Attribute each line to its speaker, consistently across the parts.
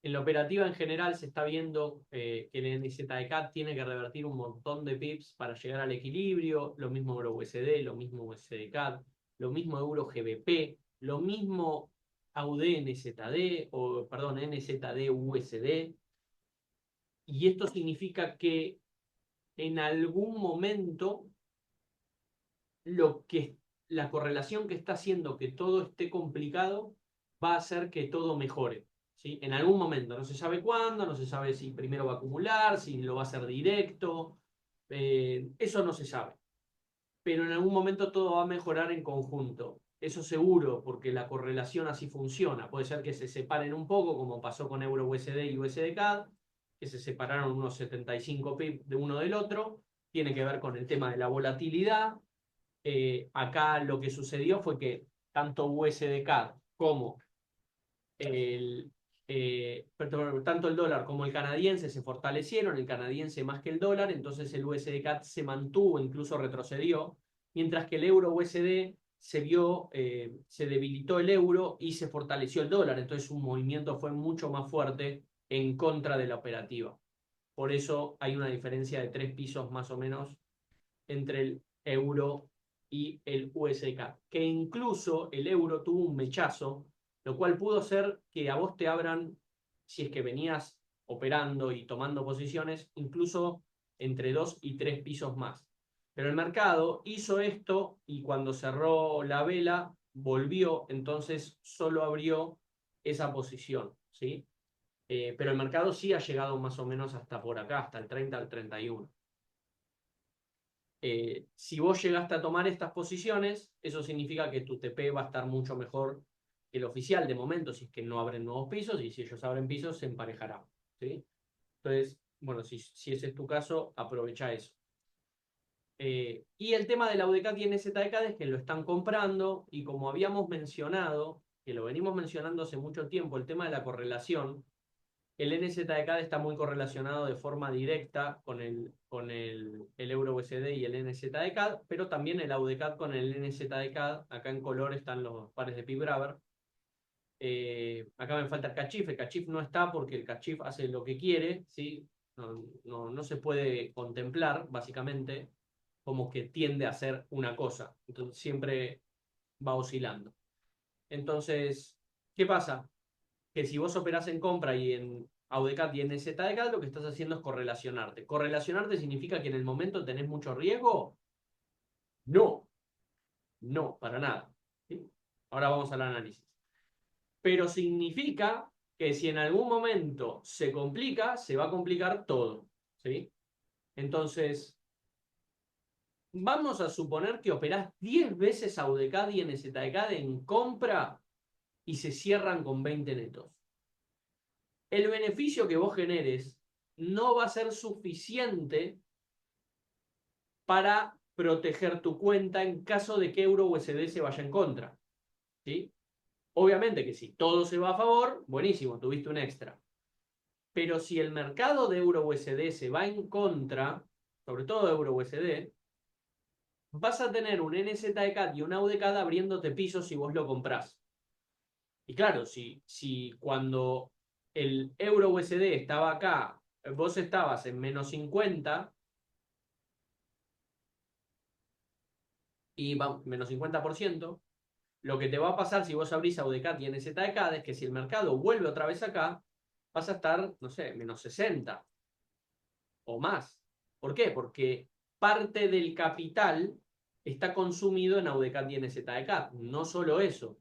Speaker 1: En la operativa en general se está viendo que el NZDCAD tiene que revertir un montón de pips para llegar al equilibrio, lo mismo Euro USD, lo mismo USDCAD, lo mismo Euro GBP, lo mismo AUD NZD, o perdón, NZD USD, y esto significa que en algún momento lo que la correlación que está haciendo que todo esté complicado va a hacer que todo mejore. ¿Sí? En algún momento, no se sabe cuándo, no se sabe si primero va a acumular, si lo va a hacer directo, eso no se sabe. Pero en algún momento todo va a mejorar en conjunto. Eso seguro, porque la correlación así funciona. Puede ser que se separen un poco, como pasó con Euro USD y USDCAD, que se separaron unos 75 pip de uno del otro. Tiene que ver con el tema de la volatilidad. Acá lo que sucedió fue que tanto USDCAD como el, perdón, tanto el dólar como el canadiense se fortalecieron, el canadiense más que el dólar, entonces el USDCAD se mantuvo, incluso retrocedió, mientras que el euro USD se vio, se debilitó el euro y se fortaleció el dólar, entonces su movimiento fue mucho más fuerte en contra de la operativa. Por eso hay una diferencia de 3 pisos más o menos entre el euro y el USDK, que incluso el euro tuvo un mechazo, lo cual pudo ser que a vos te abran, si es que venías operando y tomando posiciones, incluso entre 2 y 3 pisos más. Pero el mercado hizo esto y cuando cerró la vela volvió, entonces solo abrió esa posición, ¿sí? Pero el mercado sí ha llegado más o menos hasta por acá, hasta el 30 al 31. Si vos llegaste a tomar estas posiciones, eso significa que tu TP va a estar mucho mejor que el oficial de momento, si es que no abren nuevos pisos, y si ellos abren pisos, se emparejará. ¿Sí? Entonces, bueno, si ese es tu caso, aprovecha eso. Y el tema de la UDK tiene ZDK es que lo están comprando, y como habíamos mencionado, que lo venimos mencionando hace mucho tiempo, el tema de la correlación, el NZDK está muy correlacionado de forma directa con el euro USD y el NZDK, pero también el AUDCAD con el NZDK. Acá en color están los pares de P-Braver. Acá me falta el CACHIF no está porque el CACHIF hace lo que quiere, ¿sí? No se puede contemplar, básicamente, como que tiende a hacer una cosa. Entonces siempre va oscilando. Entonces, ¿qué pasa? Que si vos operás en compra y en AUDCAD y en ZDCAD, lo que estás haciendo es correlacionarte. ¿Correlacionarte significa que en el momento tenés mucho riesgo? No, no, para nada. ¿Sí? Ahora vamos al análisis. Pero significa que si en algún momento se complica, se va a complicar todo. ¿Sí? Entonces, vamos a suponer que operás 10 veces AUDCAD y NZDCAD en compra y se cierran con 20 netos. El beneficio que vos generes no va a ser suficiente para proteger tu cuenta en caso de que Euro USD se vaya en contra. ¿Sí? Obviamente que si todo se va a favor, buenísimo, tuviste un extra. Pero si el mercado de Euro USD se va en contra, sobre todo Euro USD, vas a tener un NZDCAD y un AUDCAD abriéndote pisos si vos lo comprás. Y claro, si cuando el Euro USD estaba acá, vos estabas en -50 y menos 50%, lo que te va a pasar si vos abrís AUDCAD y NZDCAD es que si el mercado vuelve otra vez acá, vas a estar, no sé, -60 o más. ¿Por qué? Porque parte del capital está consumido en AUDCAD y NZDCAD. No solo eso,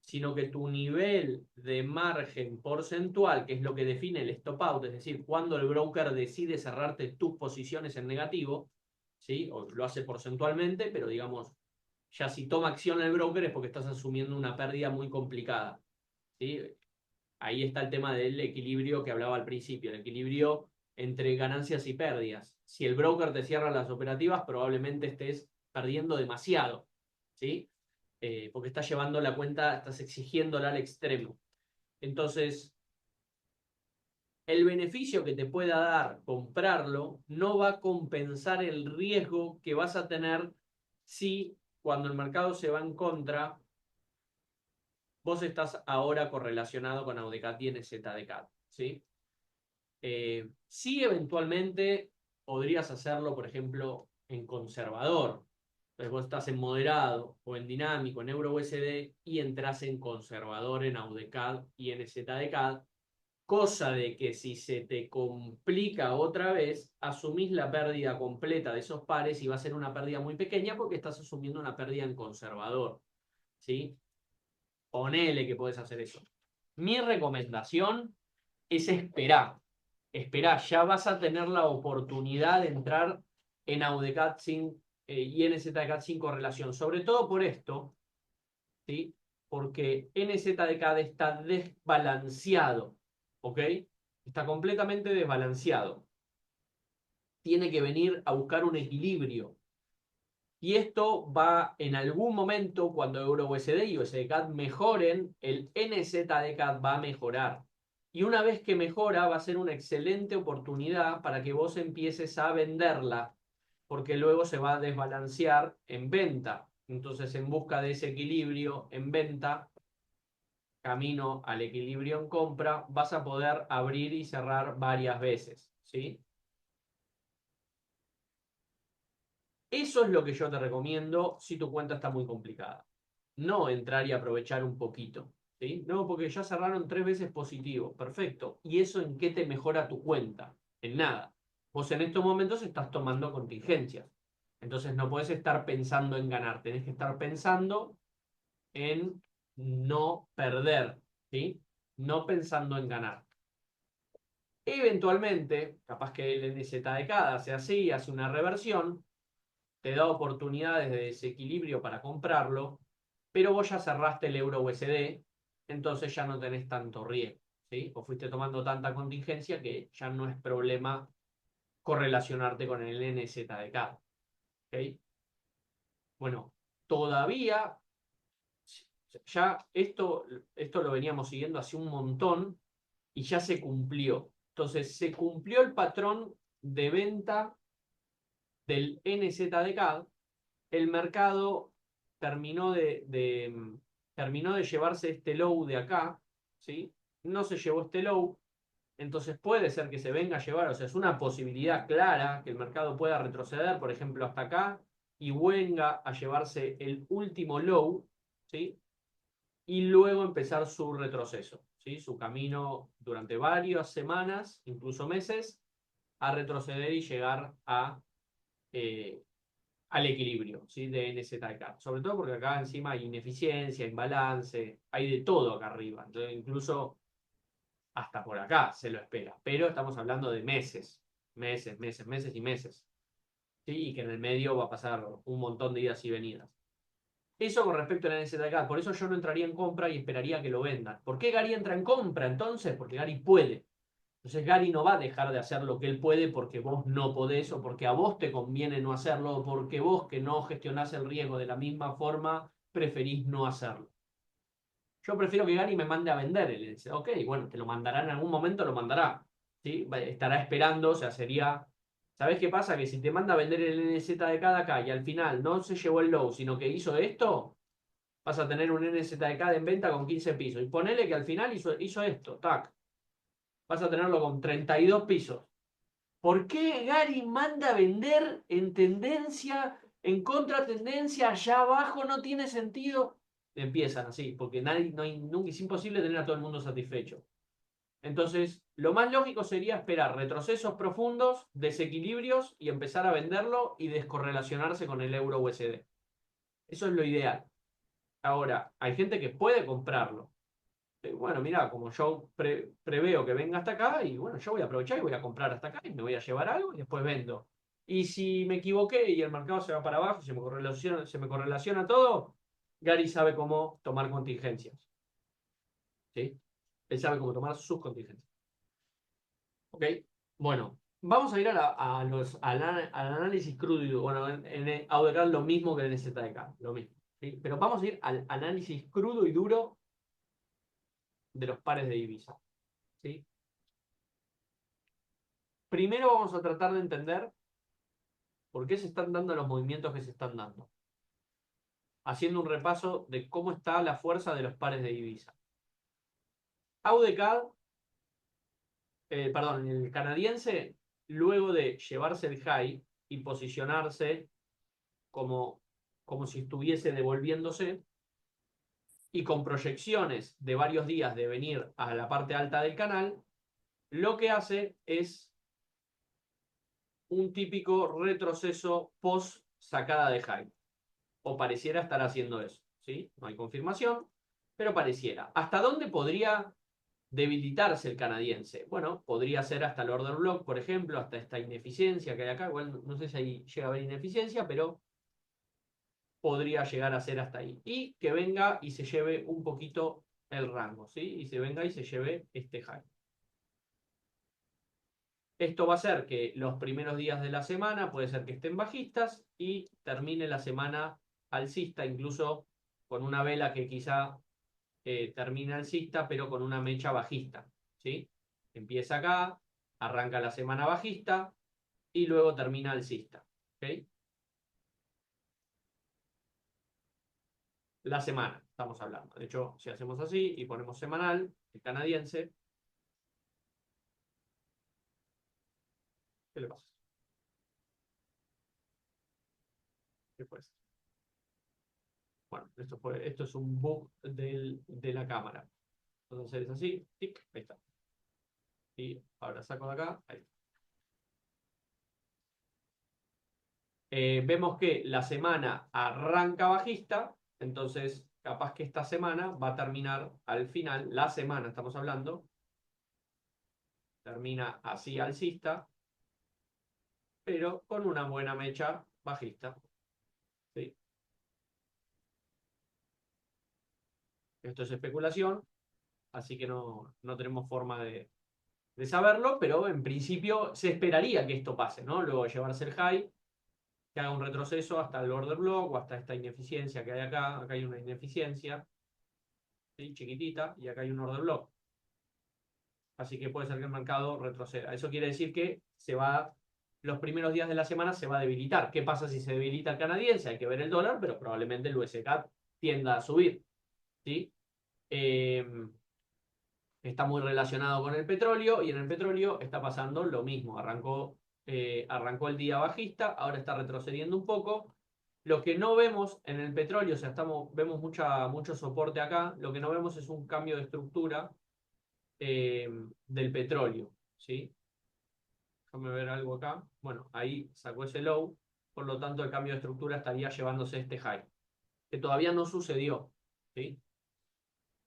Speaker 1: sino que tu nivel de margen porcentual, que es lo que define el stop out, es decir, cuando el broker decide cerrarte tus posiciones en negativo, ¿sí? O lo hace porcentualmente, pero digamos, ya si toma acción el broker es porque estás asumiendo una pérdida muy complicada. ¿Sí? Ahí está el tema del equilibrio que hablaba al principio, el equilibrio entre ganancias y pérdidas. Si el broker te cierra las operativas, probablemente estés perdiendo demasiado, ¿sí? Porque estás llevando la cuenta, estás exigiéndola al extremo. Entonces, el beneficio que te pueda dar comprarlo no va a compensar el riesgo que vas a tener si cuando el mercado se va en contra, vos estás ahora correlacionado con AUDCAD y NZDCAD. ¿sí? Sí, eventualmente podrías hacerlo, por ejemplo, en conservador. Entonces vos estás en moderado o en dinámico en Euro USD y entras en conservador en AUDECAD y en ZDCAD, cosa de que si se te complica otra vez, asumís la pérdida completa de esos pares y va a ser una pérdida muy pequeña porque estás asumiendo una pérdida en conservador, ¿sí? Ponele que podés hacer eso. Mi recomendación es esperar. Esperá, ya vas a tener la oportunidad de entrar en AUDECAD y NZDCAD sin correlación. Sobre todo por esto, ¿sí? Porque NZDCAD está desbalanceado, ¿ok? Está completamente desbalanceado. Tiene que venir a buscar un equilibrio. Y esto va en algún momento, cuando EURUSD y USDCAD mejoren, el NZDCAD va a mejorar. Y una vez que mejora, va a ser una excelente oportunidad para que vos empieces a venderla, porque luego se va a desbalancear en venta. Entonces, en busca de ese equilibrio en venta, camino al equilibrio en compra, vas a poder abrir y cerrar varias veces, ¿sí? Eso es lo que yo te recomiendo si tu cuenta está muy complicada. No entrar y aprovechar un poquito, ¿sí? No, porque ya cerraron 3 veces positivo. Perfecto. ¿Y eso en qué te mejora tu cuenta? En nada. Vos en estos momentos estás tomando contingencias. Entonces no puedes estar pensando en ganar. Tenés que estar pensando en no perder, ¿sí? No pensando en ganar. Eventualmente, capaz que el NZDK hace así, hace una reversión, te da oportunidades de desequilibrio para comprarlo, pero vos ya cerraste el euro USD, entonces ya no tenés tanto riesgo, ¿sí? O fuiste tomando tanta contingencia que ya no es problema correlacionarte con el NZDK, ¿ok? Bueno, todavía, ya esto lo veníamos siguiendo hace un montón y ya se cumplió. Entonces, se cumplió el patrón de venta del NZDK, el mercado terminó de llevarse este low de acá, ¿sí? No se llevó este low, entonces puede ser que se venga a llevar, o sea, es una posibilidad clara que el mercado pueda retroceder, por ejemplo, hasta acá, y venga a llevarse el último low, ¿sí? Y luego empezar su retroceso, ¿sí? Su camino durante varias semanas, incluso meses, a retroceder y llegar eh, al equilibrio, ¿sí? De NZK. Sobre todo porque acá encima hay ineficiencia, imbalance, hay de todo acá arriba. Entonces, incluso hasta por acá se lo espera. Pero estamos hablando de meses, meses, meses, meses y meses. ¿Sí? Y que en el medio va a pasar un montón de idas y venidas. Eso con respecto a la NZK. Por eso yo no entraría en compra y esperaría que lo vendan. ¿Por qué Gary entra en compra entonces? Porque Gary puede. Entonces Gary no va a dejar de hacer lo que él puede porque vos no podés o porque a vos te conviene no hacerlo o porque vos que no gestionás el riesgo de la misma forma preferís no hacerlo. Yo prefiero que Gary me mande a vender. Él dice, ok, bueno, te lo mandará en algún momento, lo mandará. ¿Sí? Estará esperando, o sea, sería... ¿Sabés qué pasa? Que si te manda a vender el NZ de cada acá y al final no se llevó el low, sino que hizo esto, vas a tener un NZK en venta con 15 pisos. Y ponele que al final hizo esto, tac. Vas a tenerlo con 32 pisos. ¿Por qué Gary manda a vender en tendencia, en contratendencia, allá abajo? No tiene sentido. Empiezan así, porque nadie, no hay, nunca, es imposible tener a todo el mundo satisfecho. Entonces, lo más lógico sería esperar retrocesos profundos, desequilibrios y empezar a venderlo y descorrelacionarse con el euro USD. Eso es lo ideal. Ahora, hay gente que puede comprarlo. Bueno, mira, como yo preveo que venga hasta acá, y bueno, yo voy a aprovechar y voy a comprar hasta acá y me voy a llevar algo y después vendo. Y si me equivoqué y el mercado se va para abajo, se me correlaciona todo, Gary sabe cómo tomar contingencias. ¿Sí? Él sabe cómo tomar sus contingencias. ¿Ok? Bueno, vamos a ir al análisis crudo. Bueno, en AuDK lo mismo que en ZDK, lo mismo. ¿Sí? Pero vamos a ir al análisis crudo y duro de los pares de divisa. ¿Sí? Primero vamos a tratar de entender por qué se están dando los movimientos que se están dando, haciendo un repaso de cómo está la fuerza de los pares de divisa. AUDCAD perdón, el canadiense, luego de llevarse el high y posicionarse como, como si estuviese devolviéndose, y con proyecciones de varios días de venir a la parte alta del canal, lo que hace es un típico retroceso post sacada de high. O pareciera estar haciendo eso, ¿sí? No hay confirmación, pero pareciera. ¿Hasta dónde podría debilitarse el canadiense? Bueno, podría ser hasta el order block, por ejemplo, hasta esta ineficiencia que hay acá. Igual no sé si ahí llega a haber ineficiencia, pero podría llegar a ser hasta ahí. Y que venga y se lleve un poquito el rango, ¿sí? Y se venga y se lleve este high. Esto va a ser que los primeros días de la semana puede ser que estén bajistas y termine la semana alcista, incluso con una vela que quizá termina alcista, pero con una mecha bajista, ¿sí? Empieza acá, arranca la semana bajista y luego termina alcista, ¿ok? La semana, estamos hablando. De hecho, si hacemos así y ponemos semanal, el canadiense, ¿qué le pasa? ¿Qué fue esto? Bueno, esto es un bug de la cámara. Entonces es así, tic, ahí está. Y ahora saco de acá, ahí está. Vemos que la semana arranca bajista, entonces capaz que esta semana va a terminar al final, la semana estamos hablando, termina así alcista, pero con una buena mecha bajista, ¿sí? Esto es especulación, así que no tenemos forma de saberlo, pero en principio se esperaría que esto pase, ¿no? Luego de llevarse el high, que haga un retroceso hasta el order block o hasta esta ineficiencia que hay acá hay una ineficiencia, ¿sí? Chiquitita, y acá hay un order block. Así que puede ser que el mercado retroceda. Eso quiere decir que los primeros días de la semana se va a debilitar. ¿Qué pasa si se debilita el canadiense? Hay que ver el dólar, pero probablemente el USK tienda a subir, ¿sí? Eh, Está muy relacionado con el petróleo y en el petróleo está pasando lo mismo. Arrancó el día bajista, ahora está retrocediendo un poco. Lo que no vemos en el petróleo, o sea, vemos mucho soporte acá, lo que no vemos es un cambio de estructura eh, del petróleo, ¿sí? Déjame ver algo acá. Bueno, ahí sacó ese low, por lo tanto el cambio de estructura estaría llevándose este high, que todavía no sucedió, ¿sí?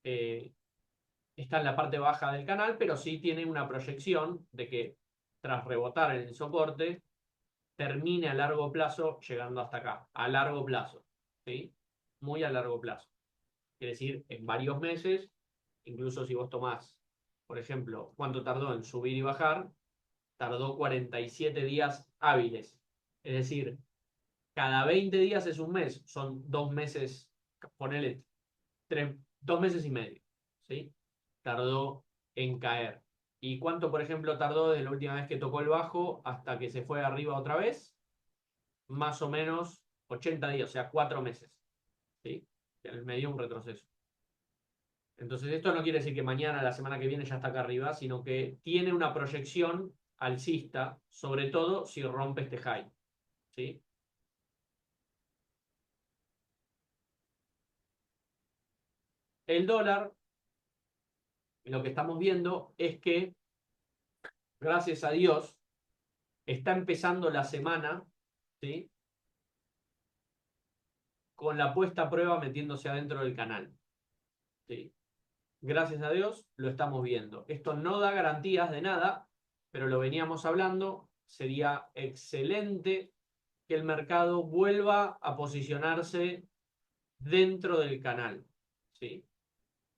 Speaker 1: Eh, Está en la parte baja del canal, pero sí tiene una proyección de que tras rebotar en el soporte, termine a largo plazo llegando hasta acá, a largo plazo, ¿sí? Muy a largo plazo. Quiere decir, en varios meses, incluso si vos tomás, por ejemplo, cuánto tardó en subir y bajar, tardó 47 días hábiles. Es decir, cada 20 días es un mes, son 2 meses, ponele 2 meses y medio, ¿sí? Tardó en caer. ¿Y cuánto, por ejemplo, tardó desde la última vez que tocó el bajo hasta que se fue arriba otra vez? Más o menos 80 días, o sea, 4 meses, ¿sí? En el medio un retroceso. Entonces, esto no quiere decir que mañana, la semana que viene, ya está acá arriba, sino que tiene una proyección alcista, sobre todo si rompe este high, ¿sí? El dólar, lo que estamos viendo es que, gracias a Dios, está empezando la semana, ¿sí? Con la puesta a prueba metiéndose adentro del canal, ¿sí? Gracias a Dios lo estamos viendo. Esto no da garantías de nada, pero lo veníamos hablando. Sería excelente que el mercado vuelva a posicionarse dentro del canal, ¿sí?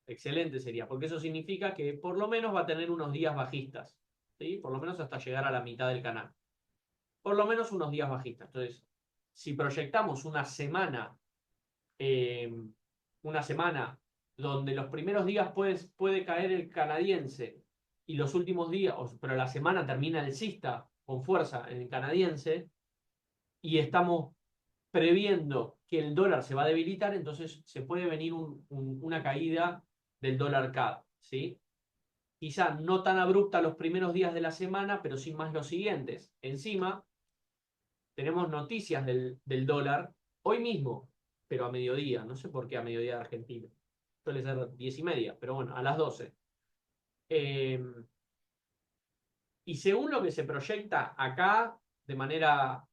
Speaker 1: Excelente sería, porque eso significa que por lo menos va a tener unos días bajistas, ¿sí? Por lo menos hasta llegar a la mitad del canal. Por lo menos unos días bajistas. Entonces, si proyectamos eh, una semana donde los primeros días puede caer el canadiense y los últimos días, pero la semana termina alcista con fuerza en el canadiense y estamos previendo que el dólar se va a debilitar, entonces se puede venir una caída del dólar CAD, ¿sí? quizá no tan abrupta los primeros días de la semana, pero sí más los siguientes. Encima, tenemos noticias del dólar hoy mismo, pero a mediodía. No sé por qué a mediodía de Argentina. Suele ser 10:30, pero bueno, a las 12. Eh, y según lo que se proyecta acá, de manera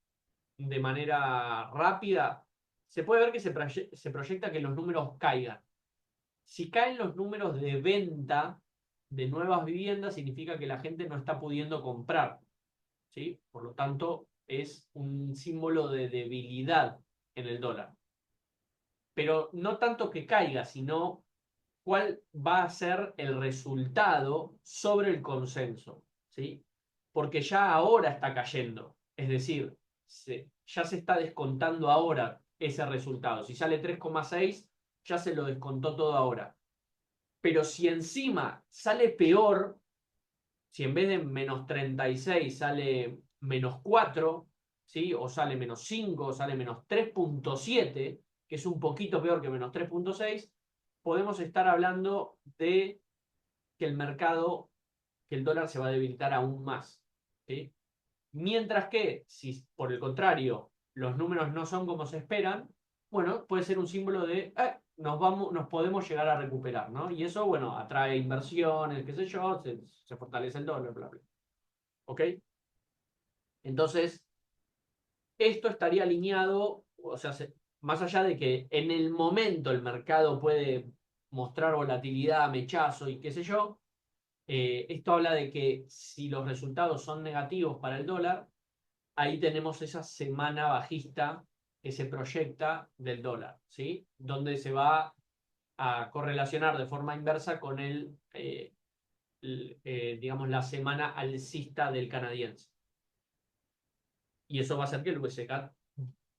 Speaker 1: rápida, se puede ver que se proyecta que los números caigan. Si caen los números de venta de nuevas viviendas, significa que la gente no está pudiendo comprar, ¿sí? Por lo tanto, es un símbolo de debilidad en el dólar. Pero no tanto que caiga, sino cuál va a ser el resultado sobre el consenso, ¿sí? Porque ya ahora está cayendo, es decir, ya se está descontando ahora ese resultado. Si sale 3,6, ya se lo descontó todo ahora. Pero si encima sale peor, si en vez de -36 sale -4, ¿sí? O sale -5, o sale -3,7, que es un poquito peor que -3,6, podemos estar hablando de que el mercado, que el dólar se va a debilitar aún más, ¿sí? Mientras que, si por el contrario los números no son como se esperan, bueno, puede ser un símbolo de nos podemos llegar a recuperar, ¿no? Y eso, bueno, atrae inversiones, qué sé yo, se fortalece el dólar, bla, bla. ¿Ok? Entonces, esto estaría alineado, o sea, más allá de que en el momento el mercado puede mostrar volatilidad, mechazo y qué sé yo, esto habla de que si los resultados son negativos para el dólar, ahí tenemos esa semana bajista que se proyecta del dólar, ¿sí? Donde se va a correlacionar de forma inversa con digamos, la semana alcista del canadiense. Y eso va a hacer que el USK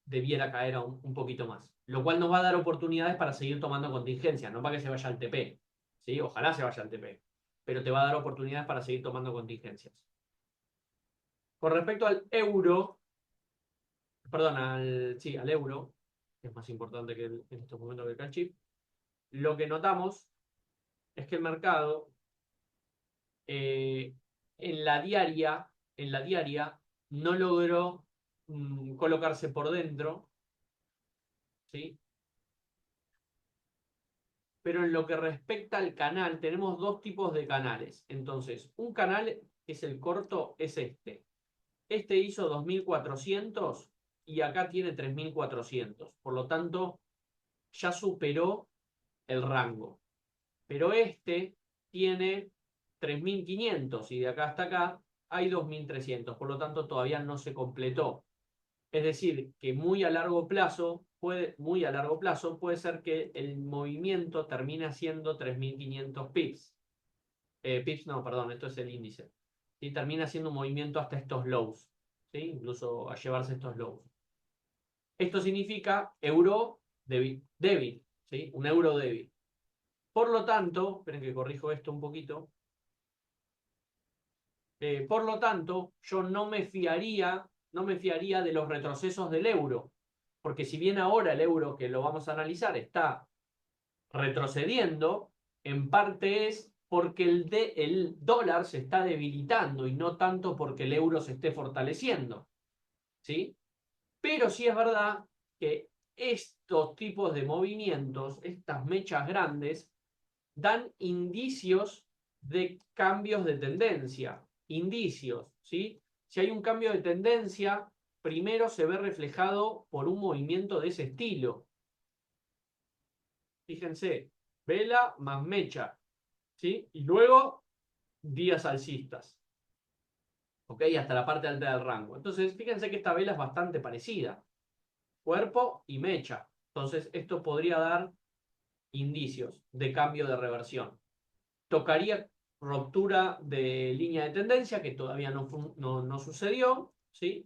Speaker 1: debiera caer un poquito más. Lo cual nos va a dar oportunidades para seguir tomando contingencias, no para que se vaya al TP, ¿sí? Ojalá se vaya al TP, pero te va a dar oportunidades para seguir tomando contingencias. Con respecto al euro, perdón, al euro, que es más importante en estos momentos que el CANCHIP, lo que notamos es que el mercado eh, en la diaria, no logró colocarse por dentro, ¿sí? Pero en lo que respecta al canal, tenemos dos tipos de canales. Entonces, un canal es el corto, es este. Este hizo 2.400 y acá tiene 3.400. Por lo tanto, ya superó el rango. Pero este tiene 3.500 y de acá hasta acá hay 2.300. Por lo tanto, todavía no se completó. Es decir, que muy a largo plazo puede ser que el movimiento termine siendo 3.500 pips. Pips no, perdón, esto es el índice. ¿Sí? Termina siendo un movimiento hasta estos lows, ¿sí? Incluso a llevarse estos lows. Esto significa euro débil, ¿sí? Un euro débil. Por lo tanto, esperen que corrijo esto un poquito. Por lo tanto, yo no me fiaría de los retrocesos del euro, porque si bien ahora el euro, que lo vamos a analizar, está retrocediendo, en parte es porque el dólar se está debilitando y no tanto porque el euro se esté fortaleciendo, ¿sí? Pero sí es verdad que estos tipos de movimientos, estas mechas grandes, dan indicios de cambios de tendencia. Indicios, ¿sí? Si hay un cambio de tendencia, primero se ve reflejado por un movimiento de ese estilo. Fíjense, vela más mecha, ¿sí? Y luego días alcistas, ¿ok? Hasta la parte alta del rango. Entonces, fíjense que esta vela es bastante parecida. Cuerpo y mecha. Entonces, esto podría dar indicios de cambio de reversión. Tocaría ruptura de línea de tendencia, que todavía no sucedió, ¿sí?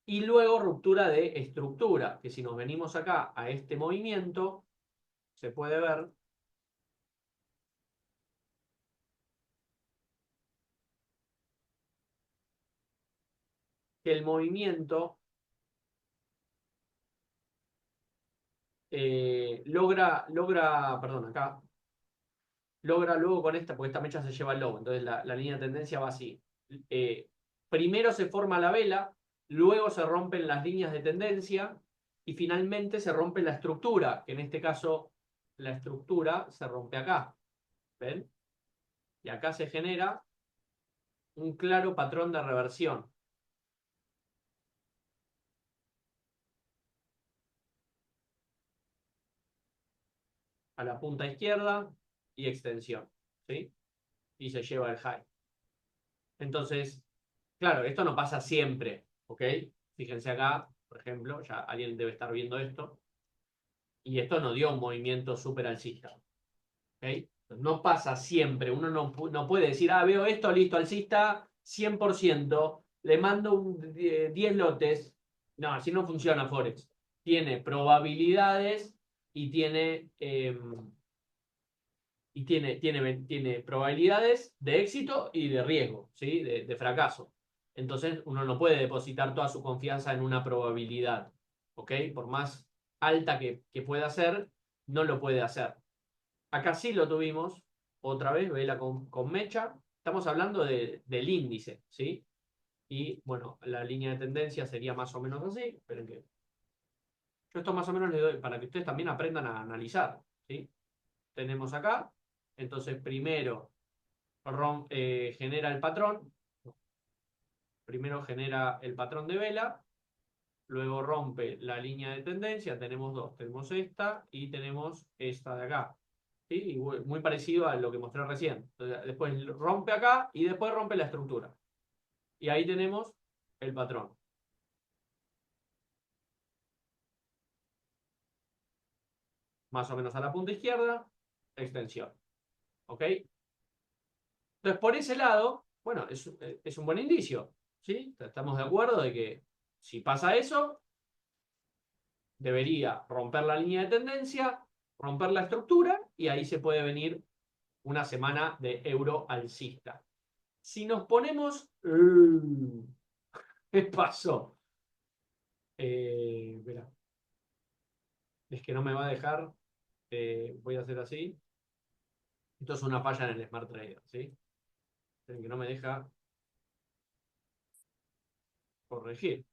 Speaker 1: Y luego ruptura de estructura, que si nos venimos acá a este movimiento, se puede ver que el movimiento perdón, acá, logra luego con esta, porque esta mecha se lleva el lobo, entonces la línea de tendencia va así. Primero se forma la vela, luego se rompen las líneas de tendencia y finalmente se rompe la estructura, que en este caso la estructura se rompe acá. ¿Ven? Y acá se genera un claro patrón de reversión. A la punta izquierda y extensión. ¿Sí? Y se lleva el high. Entonces, claro, esto no pasa siempre. ¿Ok? Fíjense acá, por ejemplo, ya alguien debe estar viendo esto. Y esto no dio un movimiento súper alcista. ¿Ok? No pasa siempre. Uno no puede decir, veo esto, listo, alcista, 100%, le mando 10 lotes. No, así no funciona Forex. Tiene probabilidades y tiene probabilidades de éxito y de riesgo, ¿sí? De fracaso. Entonces uno no puede depositar toda su confianza en una probabilidad. ¿Ok? Por más alta que pueda ser, no lo puede hacer. Acá sí lo tuvimos, otra vez, vela con mecha. Estamos hablando del índice, ¿sí? Y bueno, la línea de tendencia sería más o menos así. Esperen que. Yo esto más o menos les doy para que ustedes también aprendan a analizar, ¿sí? Tenemos acá, entonces primero genera el patrón, primero genera el patrón de vela, luego rompe la línea de tendencia, tenemos dos, tenemos esta y tenemos esta de acá. ¿Sí? Muy parecido a lo que mostré recién. Entonces, después rompe acá y después rompe la estructura. Y ahí tenemos el patrón. Más o menos a la punta izquierda, extensión. ¿Ok? Entonces, por ese lado, bueno, es un buen indicio. ¿Sí? Estamos de acuerdo de que si pasa eso, debería romper la línea de tendencia, romper la estructura y ahí se puede venir una semana de euro alcista. Si nos ponemos... ¿Qué pasó? Verá. Es que no me va a dejar. Voy a hacer así. Esto es una falla en el Smart Trader, ¿sí? Que no me deja corregir.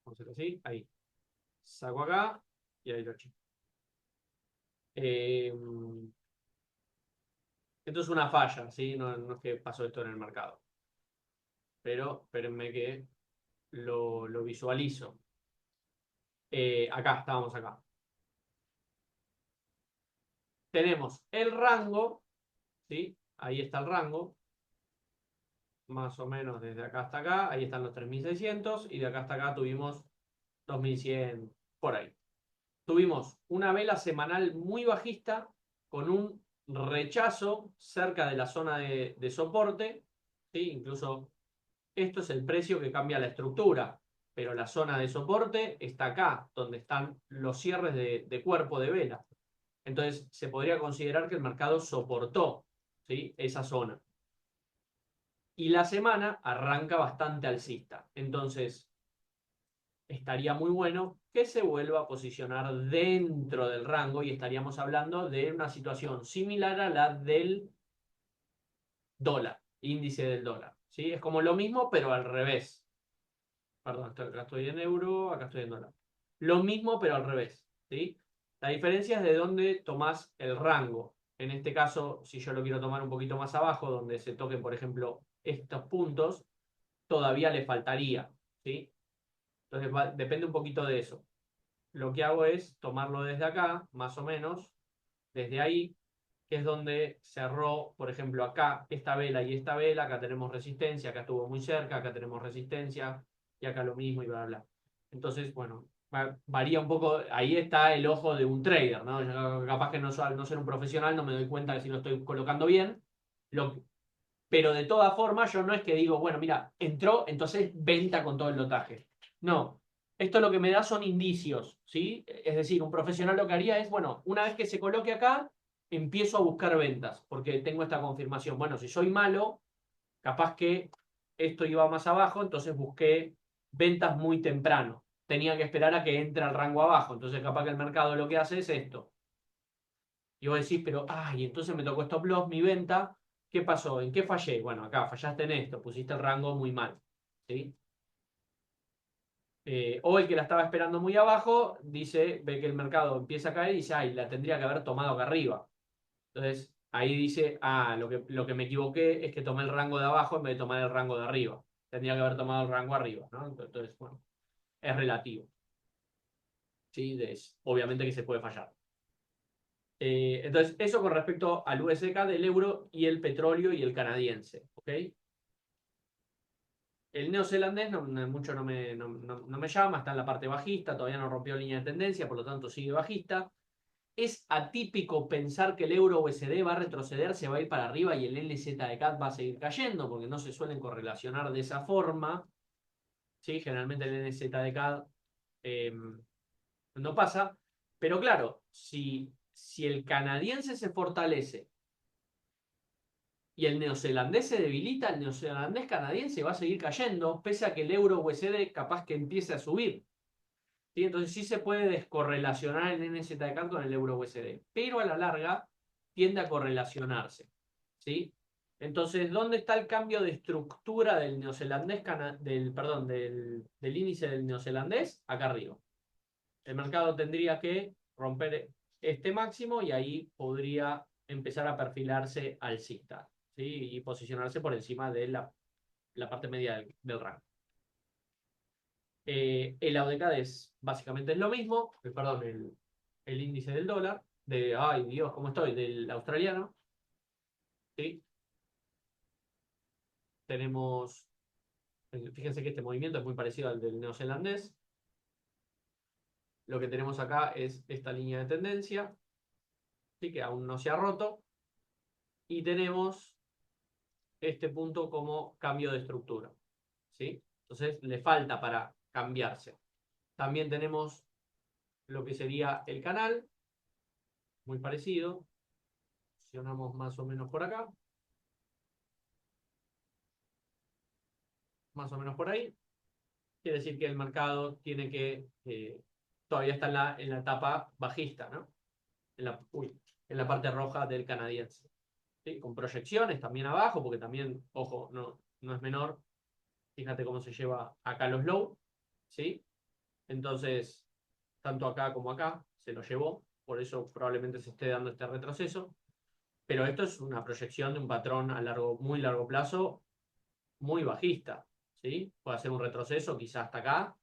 Speaker 1: Vamos a hacer así, ahí. Saco acá y ahí lo chico. Esto es una falla, ¿sí? No es que pasó esto en el mercado. Pero espérenme que lo visualizo. Acá, estábamos acá. Tenemos el rango, ¿sí? Ahí está el rango. Más o menos desde acá hasta acá. Ahí están los 3600 y de acá hasta acá tuvimos 2100 por ahí. Tuvimos una vela semanal muy bajista con un rechazo cerca de la zona de soporte, ¿sí? Incluso esto es el precio que cambia la estructura, pero la zona de soporte está acá, donde están los cierres de cuerpo de vela. Entonces se podría considerar que el mercado soportó, ¿sí? Esa zona. Y la semana arranca bastante alcista. Entonces estaría muy bueno que se vuelva a posicionar dentro del rango y estaríamos hablando de una situación similar a la del dólar, índice del dólar. ¿Sí? Es como lo mismo, pero al revés. Perdón, acá estoy en euro, acá estoy en dólar. Lo mismo, pero al revés. ¿Sí? La diferencia es de dónde tomás el rango. En este caso, si yo lo quiero tomar un poquito más abajo, donde se toquen, por ejemplo, estos puntos, todavía le faltaría. ¿Sí? Entonces depende un poquito de eso. Lo que hago es tomarlo desde acá, más o menos, desde ahí, que es donde cerró, por ejemplo, acá esta vela y esta vela, acá tenemos resistencia, acá estuvo muy cerca, acá tenemos resistencia, y acá lo mismo, y bla, bla. Entonces, bueno, varía un poco, ahí está el ojo de un trader, ¿no? Yo capaz que al no ser un profesional no me doy cuenta de si lo estoy colocando bien, lo, pero de todas formas yo no es que digo, bueno, mira, entró, entonces venta con todo el lotaje. No, esto lo que me da son indicios, ¿sí? Es decir, un profesional lo que haría es, bueno, una vez que se coloque acá, empiezo a buscar ventas, porque tengo esta confirmación. Bueno, si soy malo, capaz que esto iba más abajo, entonces busqué ventas muy temprano. Tenía que esperar a que entre al rango abajo, entonces capaz que el mercado lo que hace es esto. Y vos decís, pero, ay, entonces me tocó stop loss, mi venta. ¿Qué pasó? ¿En qué fallé? Bueno, acá fallaste en esto, pusiste el rango muy mal. ¿Sí? O el que la estaba esperando muy abajo, dice, ve que el mercado empieza a caer y dice, ay, la tendría que haber tomado acá arriba. Entonces, ahí dice, lo que me equivoqué es que tomé el rango de abajo en vez de tomar el rango de arriba. Tendría que haber tomado el rango arriba, ¿no? Entonces, bueno, es relativo. ¿Sí? Obviamente que se puede fallar. Entonces, eso con respecto al USK del euro y el petróleo y el canadiense. ¿Ok? El neozelandés mucho no me llama, está en la parte bajista, todavía no rompió línea de tendencia, por lo tanto sigue bajista. Es atípico pensar que el euro USD va a retroceder, se va a ir para arriba y el LZCAT va a seguir cayendo, porque no se suelen correlacionar de esa forma. ¿Sí? Generalmente el LZCAT no pasa. Pero claro, si el canadiense se fortalece y el neozelandés se debilita, el neozelandés canadiense va a seguir cayendo, pese a que el euro USD capaz que empiece a subir. ¿Sí? Entonces sí se puede descorrelacionar el NZK con el euro USD, pero a la larga tiende a correlacionarse. ¿Sí? Entonces, ¿dónde está el cambio de estructura del neozelandés, del índice del neozelandés? Acá arriba. El mercado tendría que romper este máximo y ahí podría empezar a perfilarse alcista, ¿sí? Y posicionarse por encima de la parte media del rango. El AUDK básicamente es lo mismo, perdón, el índice del dólar, ay Dios, ¿cómo estoy? Del australiano, ¿sí? Tenemos, fíjense que este movimiento es muy parecido al del neozelandés. Lo que tenemos acá es esta línea de tendencia, ¿sí? Que aún no se ha roto. Y tenemos este punto como cambio de estructura, ¿sí? Entonces le falta para cambiarse. También tenemos lo que sería el canal, muy parecido. Posicionamos más o menos por acá, más o menos por ahí. Quiere decir que el mercado tiene que, todavía está en la etapa bajista, ¿no? En la parte roja del canadiense. ¿Sí? Con proyecciones también abajo, porque también, ojo, no es menor. Fíjate cómo se lleva acá los low, ¿sí? Entonces, tanto acá como acá se lo llevó, por eso probablemente se esté dando este retroceso. Pero esto es una proyección de un patrón a muy largo plazo, muy bajista, ¿sí? Puede hacer un retroceso quizás hasta acá,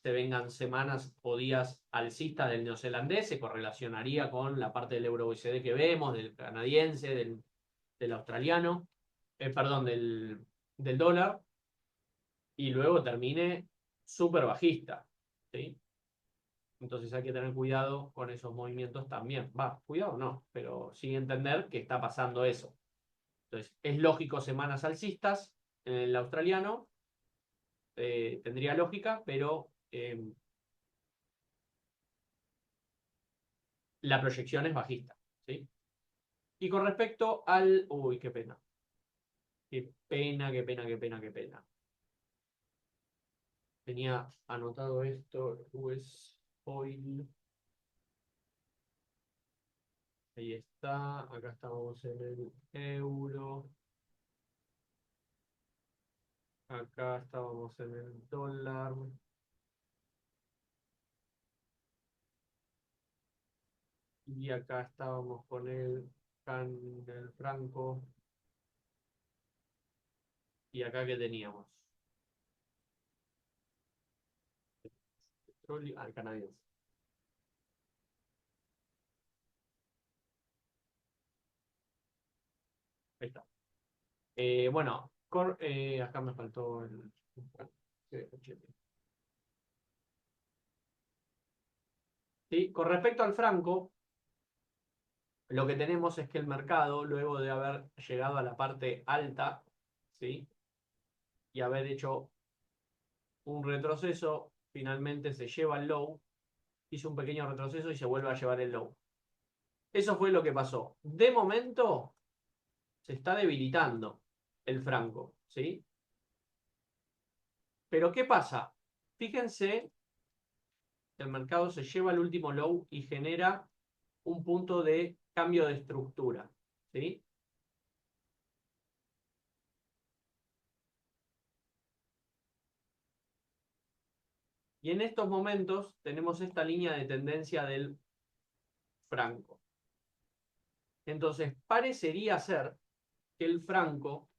Speaker 1: se vengan semanas o días alcistas del neozelandés, se correlacionaría con la parte del euro USD que vemos, del canadiense, del australiano, perdón, del dólar, y luego termine súper bajista, ¿sí? Entonces hay que tener cuidado con esos movimientos también. Va, cuidado no, pero sí entender que está pasando eso. Entonces, es lógico semanas alcistas en el australiano, tendría lógica, pero la proyección es bajista, ¿sí? Y con respecto al... Uy, qué pena. Qué pena, qué pena, qué pena, qué pena. Tenía anotado esto, US Oil. Ahí está, acá estamos en el euro. Acá estábamos en el dólar. Y acá estábamos con el franco. Y acá que teníamos. Petróleo, el canadiense. Ahí está. Bueno, acá me faltó el. ¿Sí? Con respecto al franco, lo que tenemos es que el mercado, luego de haber llegado a la parte alta, ¿sí? Y haber hecho un retroceso, finalmente se lleva el low, hizo un pequeño retroceso y se vuelve a llevar el low. Eso fue lo que pasó. De momento se está debilitando el franco, ¿sí? Pero ¿qué pasa? Fíjense, el mercado se lleva el último low y genera un punto de cambio de estructura, ¿sí? Y en estos momentos tenemos esta línea de tendencia del franco. Entonces, parecería ser que el franco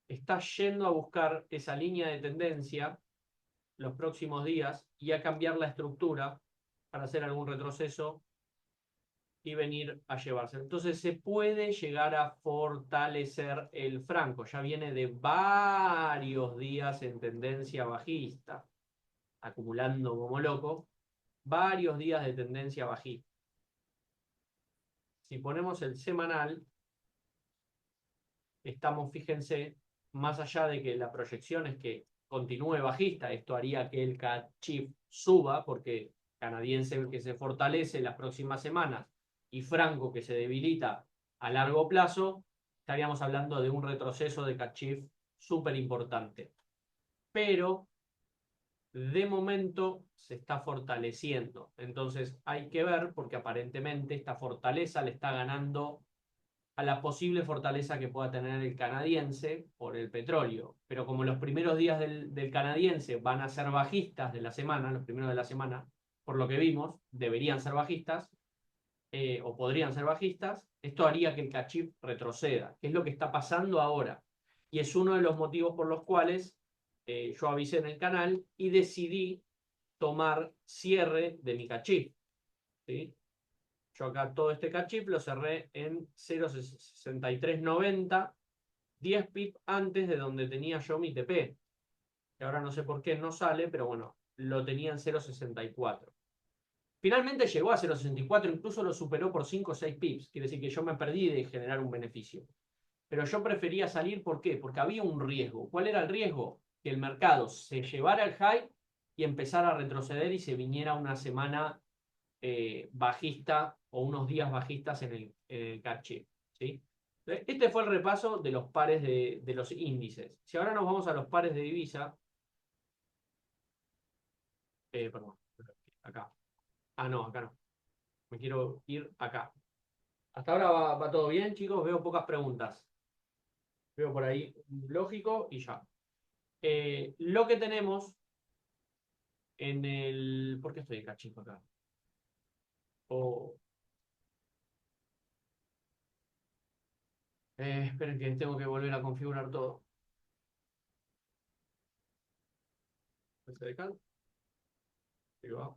Speaker 1: está yendo a buscar esa línea de tendencia los próximos días y a cambiar la estructura para hacer algún retroceso y venir a llevarse. Entonces se puede llegar a fortalecer el franco. Ya viene de varios días en tendencia bajista, acumulando como loco, varios días de tendencia bajista. Si ponemos el semanal, estamos, fíjense, más allá de que la proyección es que continúe bajista, esto haría que el CAC-Chief suba, porque canadiense que se fortalece las próximas semanas y franco que se debilita a largo plazo, estaríamos hablando de un retroceso de CAC-Chief súper importante. Pero de momento se está fortaleciendo. Entonces hay que ver, porque aparentemente esta fortaleza le está ganando a la posible fortaleza que pueda tener el canadiense por el petróleo. Pero como los primeros días del canadiense van a ser bajistas de la semana, los primeros de la semana, por lo que vimos, deberían ser bajistas, o podrían ser bajistas, esto haría que el CAC-Chief retroceda, que es lo que está pasando ahora. Y es uno de los motivos por los cuales yo avisé en el canal y decidí tomar cierre de mi CAC-Chief, ¿sí? Yo acá todo este CAC-Chief lo cerré en 0.6390, 10 pip antes de donde tenía yo mi TP. Que ahora no sé por qué no sale, pero bueno, lo tenía en 0.64. Finalmente llegó a 0.64, incluso lo superó por 5 o 6 pips. Quiere decir que yo me perdí de generar un beneficio. Pero yo prefería salir, ¿por qué? Porque había un riesgo. ¿Cuál era el riesgo? Que el mercado se llevara el high y empezara a retroceder y se viniera una semana bajista o unos días bajistas en el CAC-Chief, ¿sí? Este fue el repaso de los pares de los índices. Si ahora nos vamos a los pares de divisa, perdón, acá. Ah, no, acá no. Me quiero ir acá. Hasta ahora va todo bien, chicos. Veo pocas preguntas. Veo por ahí lógico y ya. Lo que tenemos en el... ¿Por qué estoy acá, chicos, acá? Oh, esperen que tengo que volver a configurar todo. SDK. Ahí va.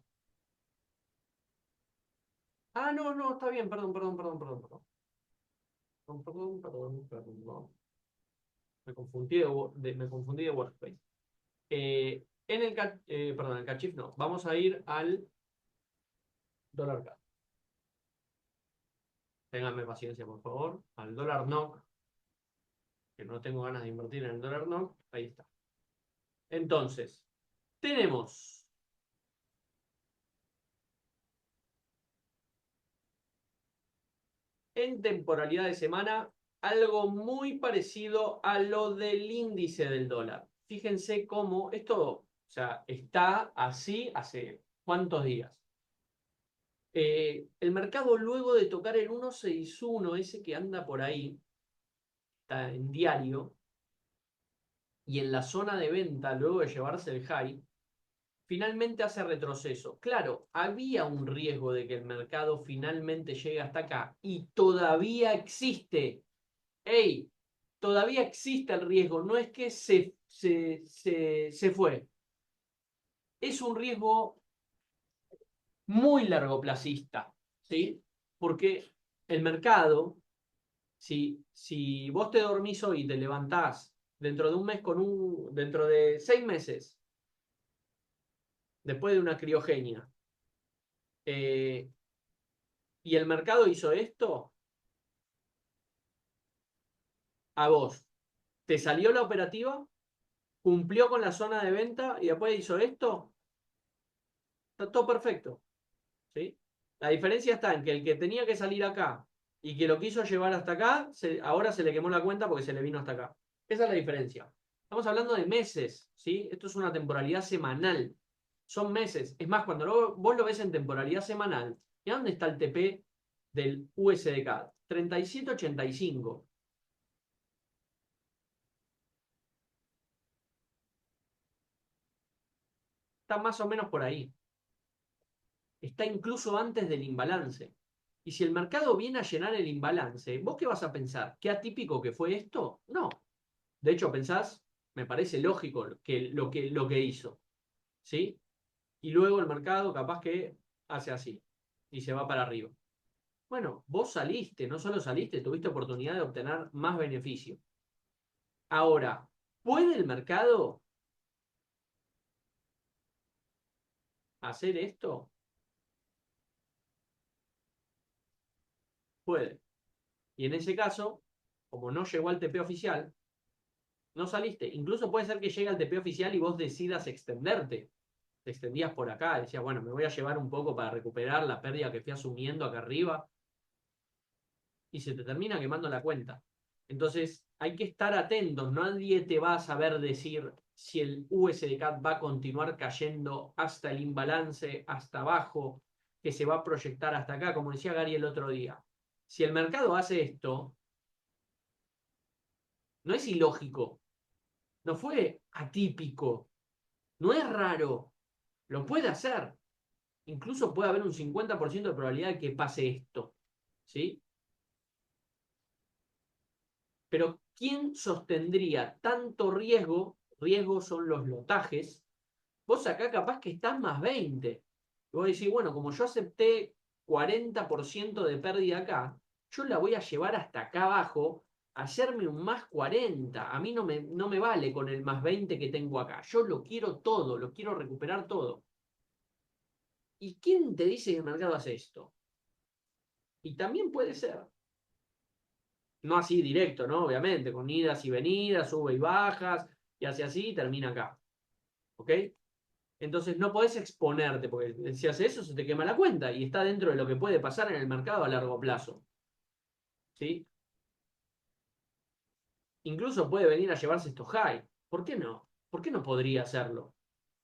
Speaker 1: Ah, no, no, está bien, perdón, perdón, perdón, perdón, perdón. Perdón, perdón, perdón, perdón. Me confundí de Workspace. Perdón, el CACHIF no. Vamos a ir al dólar CAD. Ténganme paciencia, por favor. Al dólar NOC, que no tengo ganas de invertir en el dólar NOC. Ahí está. Entonces, tenemos en temporalidad de semana algo muy parecido a lo del índice del dólar. Fíjense cómo esto, o sea, está así hace cuántos días. El mercado luego de tocar el 161, ese que anda por ahí, está en diario, y en la zona de venta, luego de llevarse el high, finalmente hace retroceso. Claro, había un riesgo de que el mercado finalmente llegue hasta acá, y todavía existe. ¡Ey! Todavía existe el riesgo, no es que se fue. Es un riesgo muy largoplacista, ¿sí? Porque el mercado, si vos te dormís hoy y te levantás dentro de un mes dentro de 6 meses, después de una criogenia, eh, y el mercado hizo esto, a vos, te salió la operativa, cumplió con la zona de venta y después hizo esto, está todo perfecto, ¿sí? La diferencia está en que el que tenía que salir acá y que lo quiso llevar hasta acá, ahora se le quemó la cuenta porque se le vino hasta acá. Esa es la diferencia. Estamos hablando de meses, ¿sí? Esto es una temporalidad semanal. Son meses. Es más, cuando vos lo ves en temporalidad semanal, ¿y a dónde está el TP del USD-CAD. 37.85. Está más o menos por ahí. Está incluso antes del imbalance. Y si el mercado viene a llenar el imbalance, ¿vos qué vas a pensar? ¿Qué atípico que fue esto? No. De hecho, pensás, me parece lógico lo que hizo. ¿Sí? Y luego el mercado capaz que hace así y se va para arriba. Bueno, vos saliste, no solo saliste, tuviste oportunidad de obtener más beneficio. Ahora, ¿puede el mercado hacer esto? Puede. Y en ese caso, como no llegó al TP oficial, no saliste. Incluso puede ser que llegue al TP oficial y vos decidas extenderte. Te extendías por acá, decías, bueno, me voy a llevar un poco para recuperar la pérdida que fui asumiendo acá arriba y se te termina quemando la cuenta. Entonces, hay que estar atentos. Nadie te va a saber decir si el USD-CAD va a continuar cayendo hasta el imbalance, hasta abajo, que se va a proyectar hasta acá, como decía Gary el otro día. Si el mercado hace esto, no es ilógico, no fue atípico, no es raro, lo puede hacer. Incluso puede haber un 50% de probabilidad de que pase esto. ¿Sí? Pero ¿quién sostendría tanto riesgo? Riesgo son los lotajes. Vos acá capaz que estás más 20. Y vos decís, bueno, como yo acepté 40% de pérdida acá, yo la voy a llevar hasta acá abajo, a hacerme un más 40. A mí no me vale con el más 20 que tengo acá. Yo lo quiero todo, lo quiero recuperar todo. ¿Y quién te dice que el mercado hace esto? Y también puede ser. No así directo, ¿no? Obviamente, con idas y venidas, sube y bajas, y hace así y termina acá. ¿Ok? Entonces no podés exponerte, porque si haces eso se te quema la cuenta y está dentro de lo que puede pasar en el mercado a largo plazo. ¿Sí? Incluso puede venir a llevarse estos high. ¿Por qué no? ¿Por qué no podría hacerlo?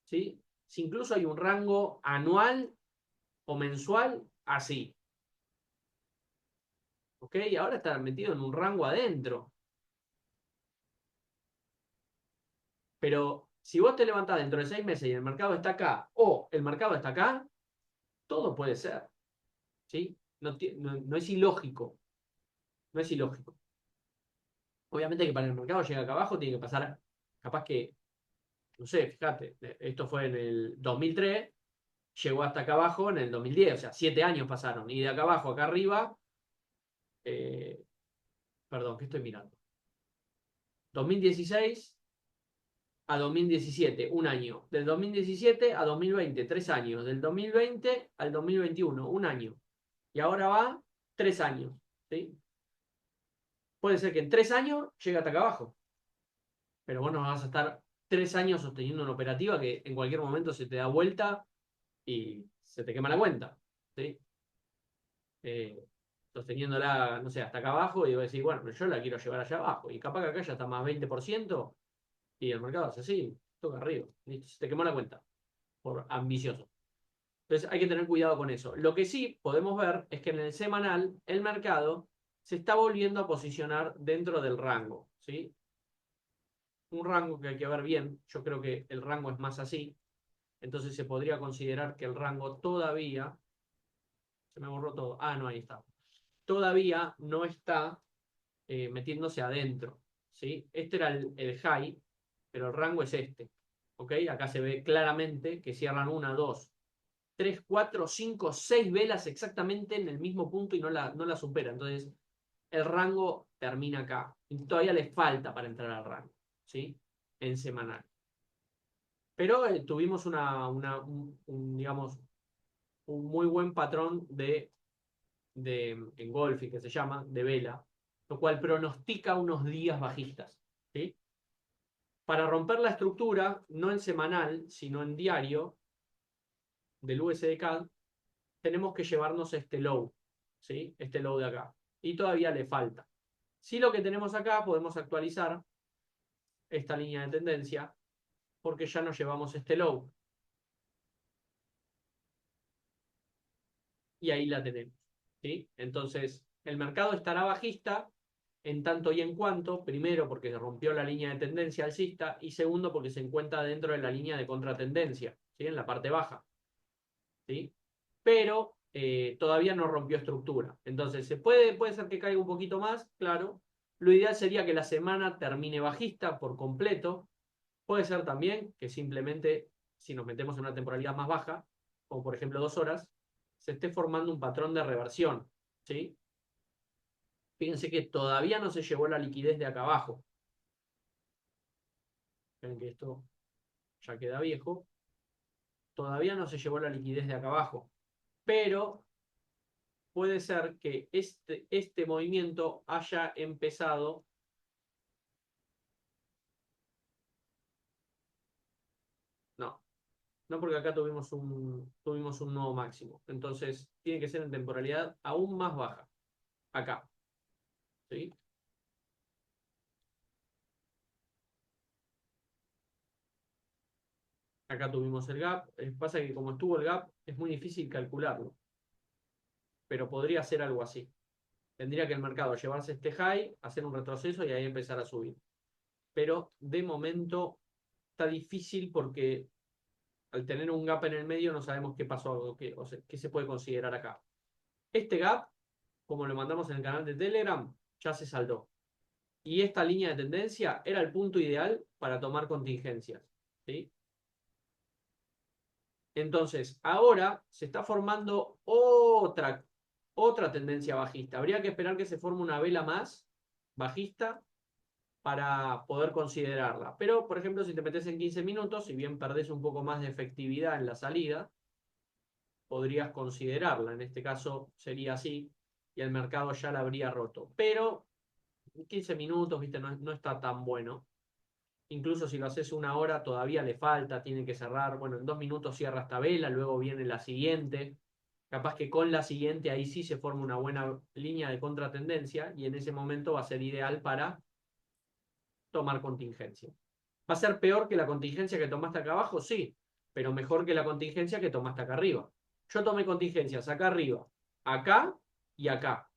Speaker 1: ¿Sí? Si incluso hay un rango anual o mensual así. ¿Ok? Y ahora está metido en un rango adentro. Pero si vos te levantás dentro de 6 meses y el mercado está acá o el mercado está acá, todo puede ser. ¿Sí? No es ilógico. No es ilógico. Obviamente que para el mercado llegue acá abajo tiene que pasar, capaz que, no sé, fíjate, esto fue en el 2003, llegó hasta acá abajo en el 2010, o sea, 7 años pasaron. Y de acá abajo, acá arriba, eh, perdón, ¿qué estoy mirando? 2016 a 2017, un año. Del 2017 a 2020, 3 años. Del 2020 al 2021, un año. Y ahora va 3 años. ¿Sí? Puede ser que en 3 años llegue hasta acá abajo. Pero vos no vas a estar 3 años sosteniendo una operativa que en cualquier momento se te da vuelta y se te quema la cuenta. ¿Sí? Eh, Sosteniéndola, no sé, hasta acá abajo y vos decís, bueno, pero yo la quiero llevar allá abajo. Y capaz que acá ya está más 20% y el mercado hace así, toca arriba. Listo, se te quemó la cuenta por ambicioso. Entonces hay que tener cuidado con eso. Lo que sí podemos ver es que en el semanal el mercado se está volviendo a posicionar dentro del rango. ¿Sí? Un rango que hay que ver bien. Yo creo que el rango es más así. Entonces se podría considerar que el rango todavía, se me borró todo, no, ahí está, todavía no está metiéndose adentro. ¿Sí? Este era el high, pero el rango es este. ¿Ok? Acá se ve claramente que cierran una, dos, tres, cuatro, cinco, seis velas exactamente en el mismo punto y no la supera. Entonces, el rango termina acá. Y todavía le falta para entrar al rango. ¿Sí? En semanal. Pero tuvimos digamos, un muy buen patrón de engolfing, que se llama, de vela, lo cual pronostica unos días bajistas. ¿Sí? Para romper la estructura, no en semanal, sino en diario, del USD-CAD, tenemos que llevarnos este low, ¿sí? Este low de acá. Y todavía le falta. Si lo que tenemos acá, podemos actualizar esta línea de tendencia, porque ya nos llevamos este low. Y ahí la tenemos. ¿sí? Entonces, el mercado estará bajista en tanto y en cuanto, primero porque rompió la línea de tendencia alcista y segundo porque se encuentra dentro de la línea de contratendencia, ¿sí? En la parte baja, ¿sí? Pero todavía no rompió estructura. Entonces, puede ser que caiga un poquito más, claro. Lo ideal sería que la semana termine bajista por completo. Puede ser también que simplemente, si nos metemos en una temporalidad más baja, como por ejemplo 2 horas, se esté formando un patrón de reversión, ¿sí? Fíjense que todavía no se llevó la liquidez de acá abajo. Ven que esto ya queda viejo. Todavía no se llevó la liquidez de acá abajo. Pero puede ser que este movimiento haya empezado. No, no porque acá tuvimos un nuevo máximo. Entonces tiene que ser en temporalidad aún más baja. Acá. ¿Sí? Acá tuvimos el gap. Pasa que como estuvo el gap, es muy difícil calcularlo. Pero podría ser algo así. Tendría que el mercado llevarse este high, hacer un retroceso y ahí empezar a subir. Pero de momento está difícil porque al tener un gap en el medio no sabemos qué pasó, o sea, qué se puede considerar acá. Este gap, como lo mandamos en el canal de Telegram, ya se saldó. Y esta línea de tendencia era el punto ideal para tomar contingencias. ¿Sí? Entonces, ahora se está formando otra tendencia bajista. Habría que esperar que se forme una vela más bajista para poder considerarla. Pero, por ejemplo, si te metes en 15 minutos, si bien perdés un poco más de efectividad en la salida, podrías considerarla. En este caso sería así y el mercado ya la habría roto. Pero 15 minutos, viste, no está tan bueno. Incluso si lo haces 1 hora, todavía le falta, tiene que cerrar. Bueno, en 2 minutos cierra esta vela, luego viene la siguiente. Capaz que con la siguiente ahí sí se forma una buena línea de contratendencia y en ese momento va a ser ideal para tomar contingencia. ¿Va a ser peor que la contingencia que tomaste acá abajo? Sí, pero mejor que la contingencia que tomaste acá arriba. Yo tomé contingencias acá arriba, acá y acá.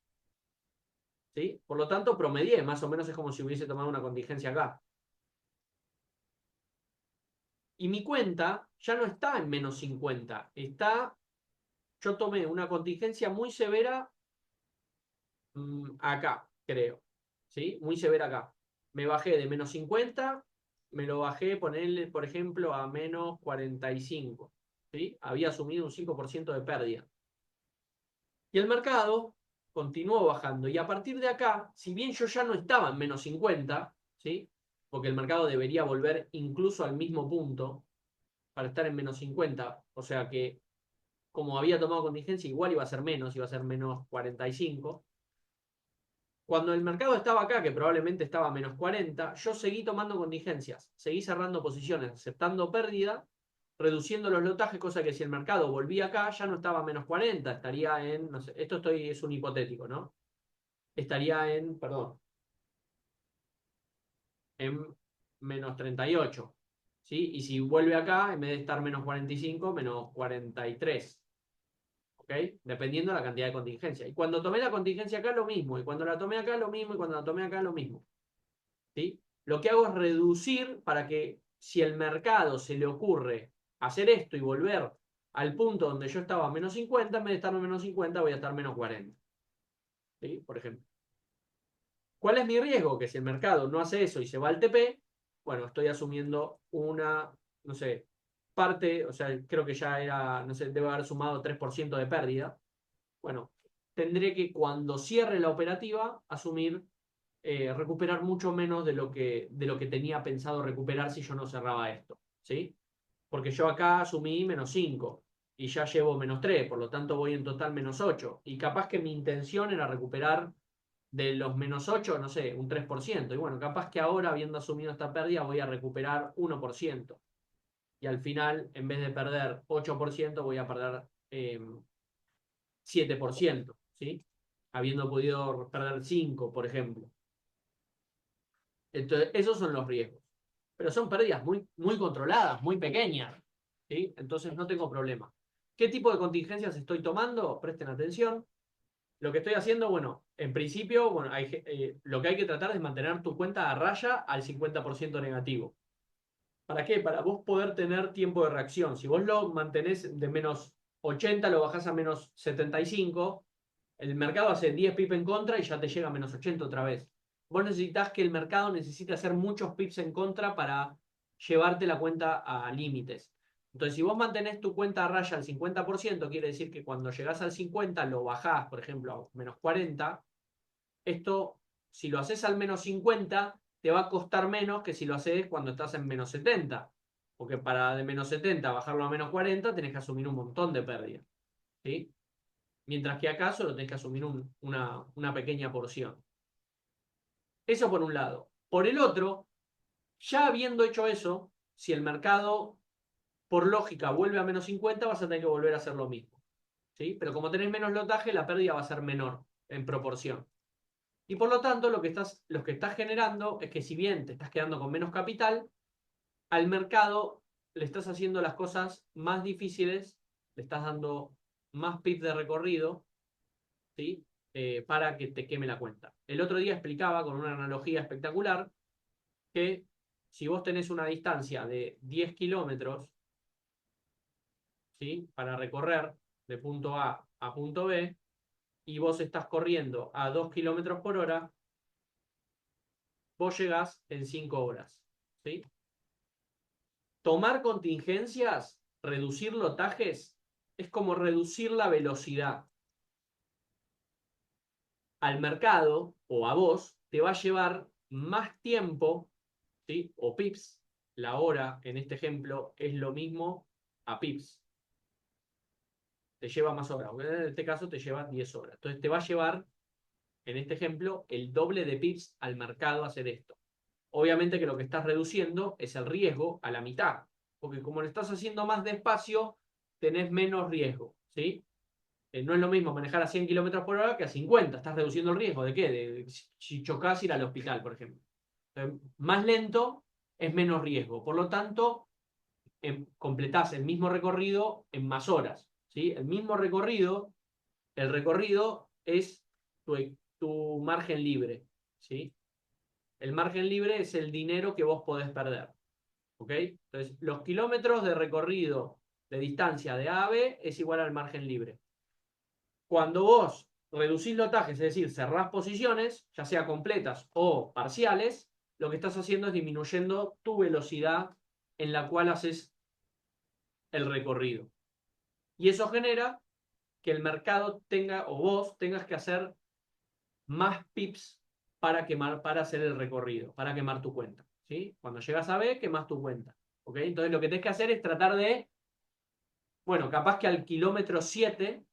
Speaker 1: ¿Sí? Por lo tanto, promedié, más o menos es como si hubiese tomado una contingencia acá. Y mi cuenta ya no está en -50, yo tomé una contingencia muy severa acá, creo. ¿Sí? Muy severa acá. Me bajé de -50, me lo bajé, ponerle, por ejemplo, a -45. ¿Sí? Había asumido un 5% de pérdida. Y el mercado continuó bajando. Y a partir de acá, si bien yo ya no estaba en -50, ¿sí? Porque el mercado debería volver incluso al mismo punto para estar en -50, o sea que como había tomado contingencia, igual iba a ser menos, iba a ser -45. Cuando el mercado estaba acá, que probablemente estaba a -40, yo seguí tomando contingencias, seguí cerrando posiciones, aceptando pérdida, reduciendo los lotajes, cosa que si el mercado volvía acá, ya no estaba a -40, estaría en, no sé, es un hipotético, ¿no? Estaría en, perdón, en -38, ¿sí? Y si vuelve acá, en vez de estar -45, -43. ¿Ok? Dependiendo de la cantidad de contingencia. Y cuando tomé la contingencia acá, lo mismo. Y cuando la tomé acá, lo mismo. Y cuando la tomé acá, lo mismo. ¿Sí? Lo que hago es reducir para que si el mercado se le ocurre hacer esto y volver al punto donde yo estaba a -50, en vez de estar a -50, voy a estar -40. ¿Sí? Por ejemplo. ¿Cuál es mi riesgo? Que si el mercado no hace eso y se va al TP, bueno, estoy asumiendo una, no sé, parte, o sea, creo que ya era, no sé, debe haber sumado 3% de pérdida. Bueno, tendré que cuando cierre la operativa asumir, recuperar mucho menos de lo que tenía pensado recuperar si yo no cerraba esto, ¿sí? Porque yo acá asumí -5 y ya llevo -3, por lo tanto voy en total -8. Y capaz que mi intención era recuperar de los -8, no sé, un 3%. Y bueno, capaz que ahora, habiendo asumido esta pérdida, voy a recuperar 1%. Y al final, en vez de perder 8%, voy a perder 7%, ¿sí? Habiendo podido perder 5, por ejemplo. Entonces, esos son los riesgos. Pero son pérdidas muy, muy controladas, muy pequeñas, ¿sí? Entonces no tengo problema. ¿Qué tipo de contingencias estoy tomando? Presten atención. lo que estoy haciendo, bueno, en principio, bueno, lo que hay que tratar es mantener tu cuenta a raya al 50% negativo. ¿Para qué? Para vos poder tener tiempo de reacción. Si vos lo mantenés de menos 80, lo bajás a menos 75, el mercado hace 10 pips en contra y ya te llega a menos 80 otra vez. Vos necesitas que el mercado necesite hacer muchos pips en contra para llevarte la cuenta a límites. Entonces, si vos mantenés tu cuenta a raya al 50%, quiere decir que cuando llegás al 50 lo bajás, por ejemplo, a menos 40. Esto, si lo haces al menos 50, te va a costar menos que si lo haces cuando estás en menos 70. Porque para de menos 70 bajarlo a menos 40, tenés que asumir un montón de pérdidas. ¿Sí? Mientras que acá solo tenés que asumir una pequeña porción. Eso por un lado. Por el otro, ya habiendo hecho eso, si el mercado, por lógica, vuelve a menos 50, vas a tener que volver a hacer lo mismo. ¿Sí? Pero como tenés menos lotaje, la pérdida va a ser menor en proporción. Y por lo tanto, lo que estás generando es que si bien te estás quedando con menos capital, al mercado le estás haciendo las cosas más difíciles, le estás dando más pips de recorrido, ¿sí? Para que te queme la cuenta. El otro día explicaba con una analogía espectacular que si vos tenés una distancia de 10 kilómetros, ¿sí? Para recorrer de punto A a punto B, y vos estás corriendo a 2 kilómetros por hora, vos llegás en 5 horas. ¿Sí? Tomar contingencias, reducir lotajes, es como reducir la velocidad. Al mercado o a vos te va a llevar más tiempo, ¿sí? O pips. La hora, en este ejemplo, es lo mismo a pips. Te lleva más horas. En este caso te lleva 10 horas. Entonces te va a llevar, en este ejemplo, el doble de pips al mercado a hacer esto. Obviamente que lo que estás reduciendo es el riesgo a la mitad, porque como lo estás haciendo más despacio, tenés menos riesgo, ¿sí? No es lo mismo manejar a 100 kilómetros por hora que a 50, estás reduciendo el riesgo. ¿De qué? De si chocás ir al hospital, por ejemplo. Más lento es menos riesgo, por lo tanto, completás el mismo recorrido en más horas, ¿sí? El mismo recorrido, el recorrido es tu margen libre, ¿sí? El margen libre es el dinero que vos podés perder. ¿Ok? Entonces, los kilómetros de recorrido de distancia de A a B es igual al margen libre. Cuando vos reducís lotajes, es decir, cerrás posiciones, ya sea completas o parciales, lo que estás haciendo es disminuyendo tu velocidad en la cual haces el recorrido. Y eso genera que el mercado tenga, o vos tengas que hacer más pips para hacer el recorrido, para quemar tu cuenta. ¿Sí? Cuando llegas a B, quemas tu cuenta. ¿Ok? Entonces lo que tenés que hacer es tratar de, bueno, capaz que al kilómetro 7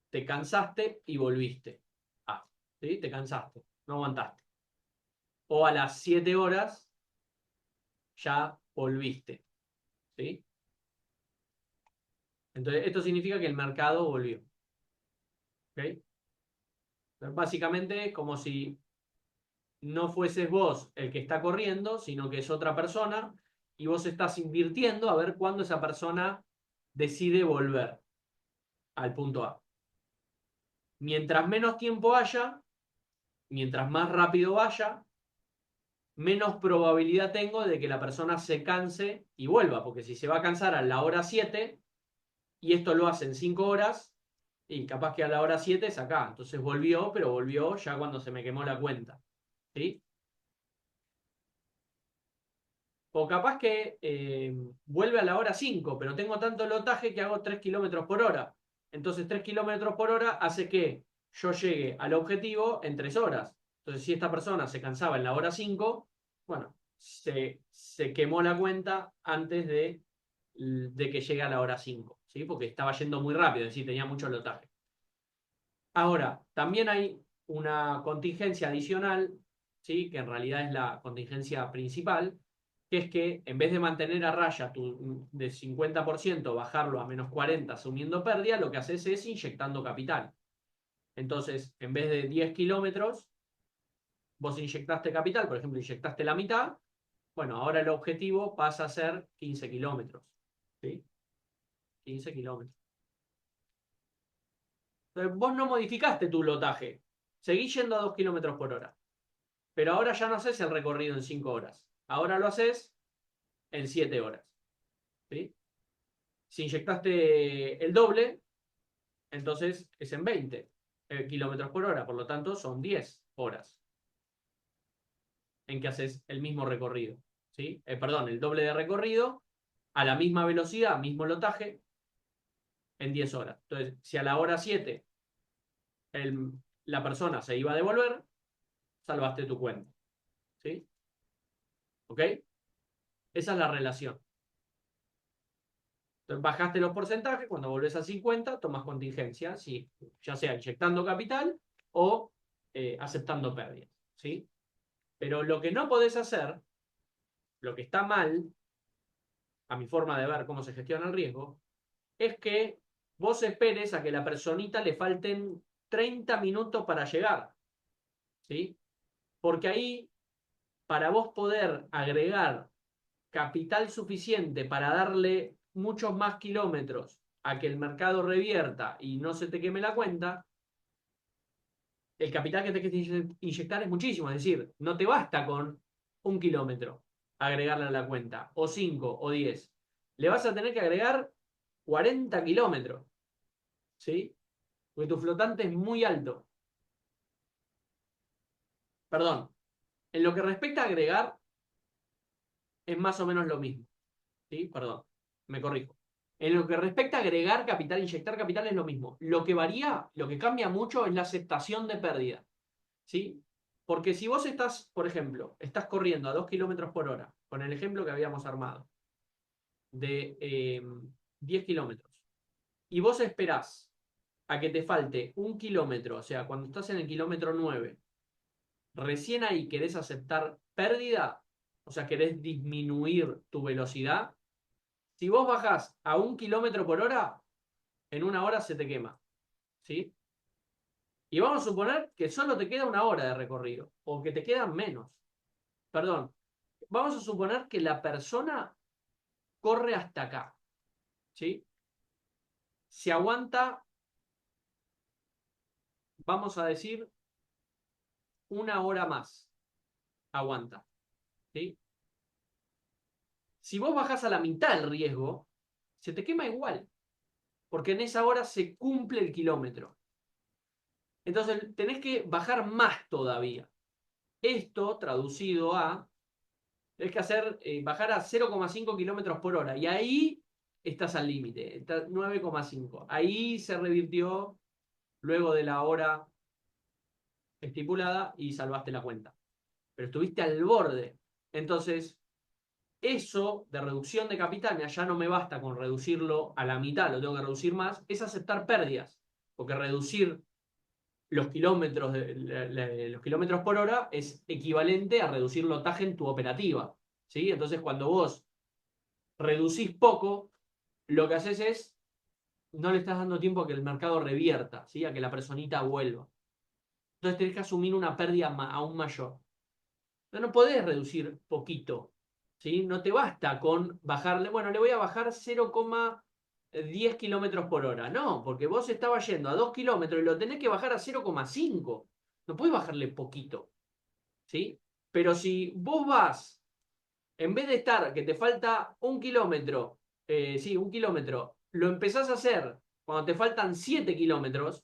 Speaker 1: te cansaste y volviste. Ah, ¿sí? Te cansaste, no aguantaste. O a las 7 horas ya volviste. ¿Sí? Entonces esto significa que el mercado volvió. ¿Ok? Entonces, básicamente es como si no fueses vos el que está corriendo, sino que es otra persona y vos estás invirtiendo a ver cuándo esa persona decide volver al punto A. Mientras menos tiempo haya, mientras más rápido vaya, menos probabilidad tengo de que la persona se canse y vuelva, porque si se va a cansar a la hora 7 y esto lo hace en 5 horas, y capaz que a la hora 7 es acá, entonces volvió, pero volvió ya cuando se me quemó la cuenta. ¿Sí? O capaz que vuelve a la hora 5, pero tengo tanto lotaje que hago 3 kilómetros por hora. Entonces 3 kilómetros por hora hace que yo llegue al objetivo en 3 horas. Entonces si esta persona se cansaba en la hora 5, bueno, se quemó la cuenta antes de que llegue a la hora 5, ¿sí? Porque estaba yendo muy rápido, es decir, tenía mucho lotaje. Ahora, también hay una contingencia adicional, ¿sí? Que en realidad es la contingencia principal, que es que en vez de mantener a raya de 50%, bajarlo a menos 40 asumiendo pérdida, lo que haces es inyectando capital. Entonces, en vez de 10 kilómetros, vos inyectaste capital, por ejemplo, inyectaste la mitad, bueno, ahora el objetivo pasa a ser 15 kilómetros. ¿Sí? 15 kilómetros. Entonces, vos no modificaste tu lotaje. Seguís yendo a 2 kilómetros por hora. Pero ahora ya no haces el recorrido en 5 horas. Ahora lo haces en 7 horas. ¿Sí? Si inyectaste el doble, entonces es en 20 kilómetros por hora. Por lo tanto, son 10 horas en que haces el mismo recorrido. ¿Sí? Perdón, el doble de recorrido a la misma velocidad, mismo lotaje, en 10 horas. Entonces, si a la hora 7 la persona se iba a devolver, salvaste tu cuenta. ¿Sí? ¿Ok? Esa es la relación. Entonces, bajaste los porcentajes, cuando volvés a 50, tomas contingencia, ¿sí? Ya sea inyectando capital o aceptando pérdidas. ¿Sí? Pero lo que no podés hacer, lo que está mal, a mi forma de ver cómo se gestiona el riesgo, es que vos esperes a que la personita le falten 30 minutos para llegar. ¿Sí? Porque ahí, para vos poder agregar capital suficiente para darle muchos más kilómetros a que el mercado revierta y no se te queme la cuenta, el capital que te tienes que inyectar es muchísimo. Es decir, no te basta con 1 kilómetro agregarle a la cuenta, o 5 o 10. Le vas a tener que agregar 40 kilómetros, ¿sí? Porque tu flotante es muy alto. Perdón, en lo que respecta a agregar, es más o menos lo mismo. ¿Sí? Perdón, me corrijo. En lo que respecta a agregar capital, inyectar capital es lo mismo. Lo que varía, lo que cambia mucho es la aceptación de pérdida. ¿Sí? Porque si vos estás, por ejemplo, estás corriendo a 2 kilómetros por hora, con el ejemplo que habíamos armado, de 10 kilómetros, y vos esperás a que te falte 1 kilómetro, o sea, cuando estás en el kilómetro 9, recién ahí querés aceptar pérdida, o sea, querés disminuir tu velocidad. Si vos bajás a 1 kilómetro por hora, en 1 hora se te quema. ¿Sí? Y vamos a suponer que solo te queda 1 hora de recorrido, o que te quedan menos. Perdón, vamos a suponer que la persona corre hasta acá. ¿Sí? Se aguanta, vamos a decir, 1 hora más. Aguanta. ¿Sí? Si vos bajás a la mitad del riesgo, se te quema igual, porque en esa hora se cumple el kilómetro. Entonces tenés que bajar más todavía. Esto traducido a, tenés que hacer, bajar a 0,5 kilómetros por hora. Y ahí estás al límite, está 9,5. Ahí se revirtió luego de la hora estipulada y salvaste la cuenta. Pero estuviste al borde. Entonces, eso de reducción de capital, ya no me basta con reducirlo a la mitad, lo tengo que reducir más, es aceptar pérdidas. Porque reducir los kilómetros por hora es equivalente a reducir lotaje en tu operativa. ¿Sí? Entonces, cuando vos reducís poco, lo que haces es, no le estás dando tiempo a que el mercado revierta, ¿sí? A que la personita vuelva. Entonces tenés que asumir una pérdida aún mayor. No podés reducir poquito, ¿sí? No te basta con bajarle, bueno, le voy a bajar 0,10 kilómetros por hora. No, porque vos estabas yendo a 2 kilómetros y lo tenés que bajar a 0,5. No podés bajarle poquito, ¿sí? Pero si vos vas, en vez de estar, que te falta 1 kilómetro, sí, 1 kilómetro, lo empezás a hacer cuando te faltan 7 kilómetros,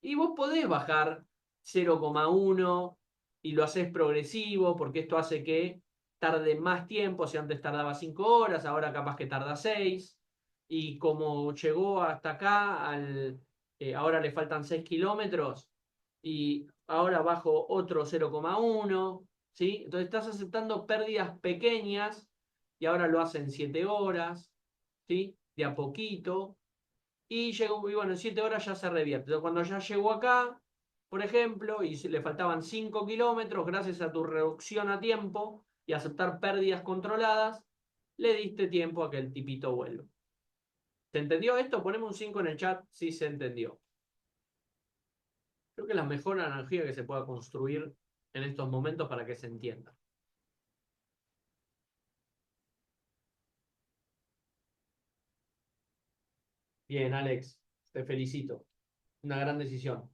Speaker 1: y vos podés bajar 0,1 y lo haces progresivo, porque esto hace que tarde más tiempo. Si antes tardaba 5 horas, ahora capaz que tarda 6. Y como llegó hasta acá, ahora le faltan 6 kilómetros y ahora bajo otro 0,1. ¿Sí? Entonces estás aceptando pérdidas pequeñas y ahora lo hacen 7 horas, ¿sí? De a poquito. Y llegó, y bueno, en 7 horas ya se revierte. Entonces, cuando ya llegó acá, por ejemplo, y le faltaban 5 kilómetros, gracias a tu reducción a tiempo y aceptar pérdidas controladas, le diste tiempo a que el tipito vuelva. ¿Se entendió esto? Ponemos un 5 en el chat si se entendió. Creo que es la mejor analogía que se pueda construir en estos momentos para que se entienda. Bien, Alex, te felicito. Una gran decisión.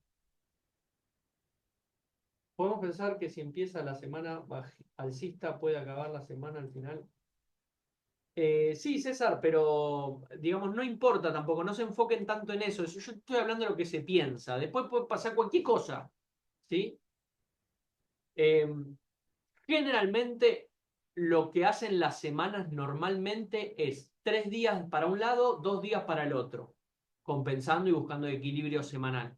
Speaker 1: Podemos pensar que si empieza la semana alcista puede acabar la semana al final. Sí, César, pero digamos, no importa tampoco, no se enfoquen tanto en eso. Yo estoy hablando de lo que se piensa. Después puede pasar cualquier cosa, ¿sí? Eh, Generalmente lo que hacen las semanas normalmente es 3 días para un lado, 2 días para el otro, compensando y buscando equilibrio semanal.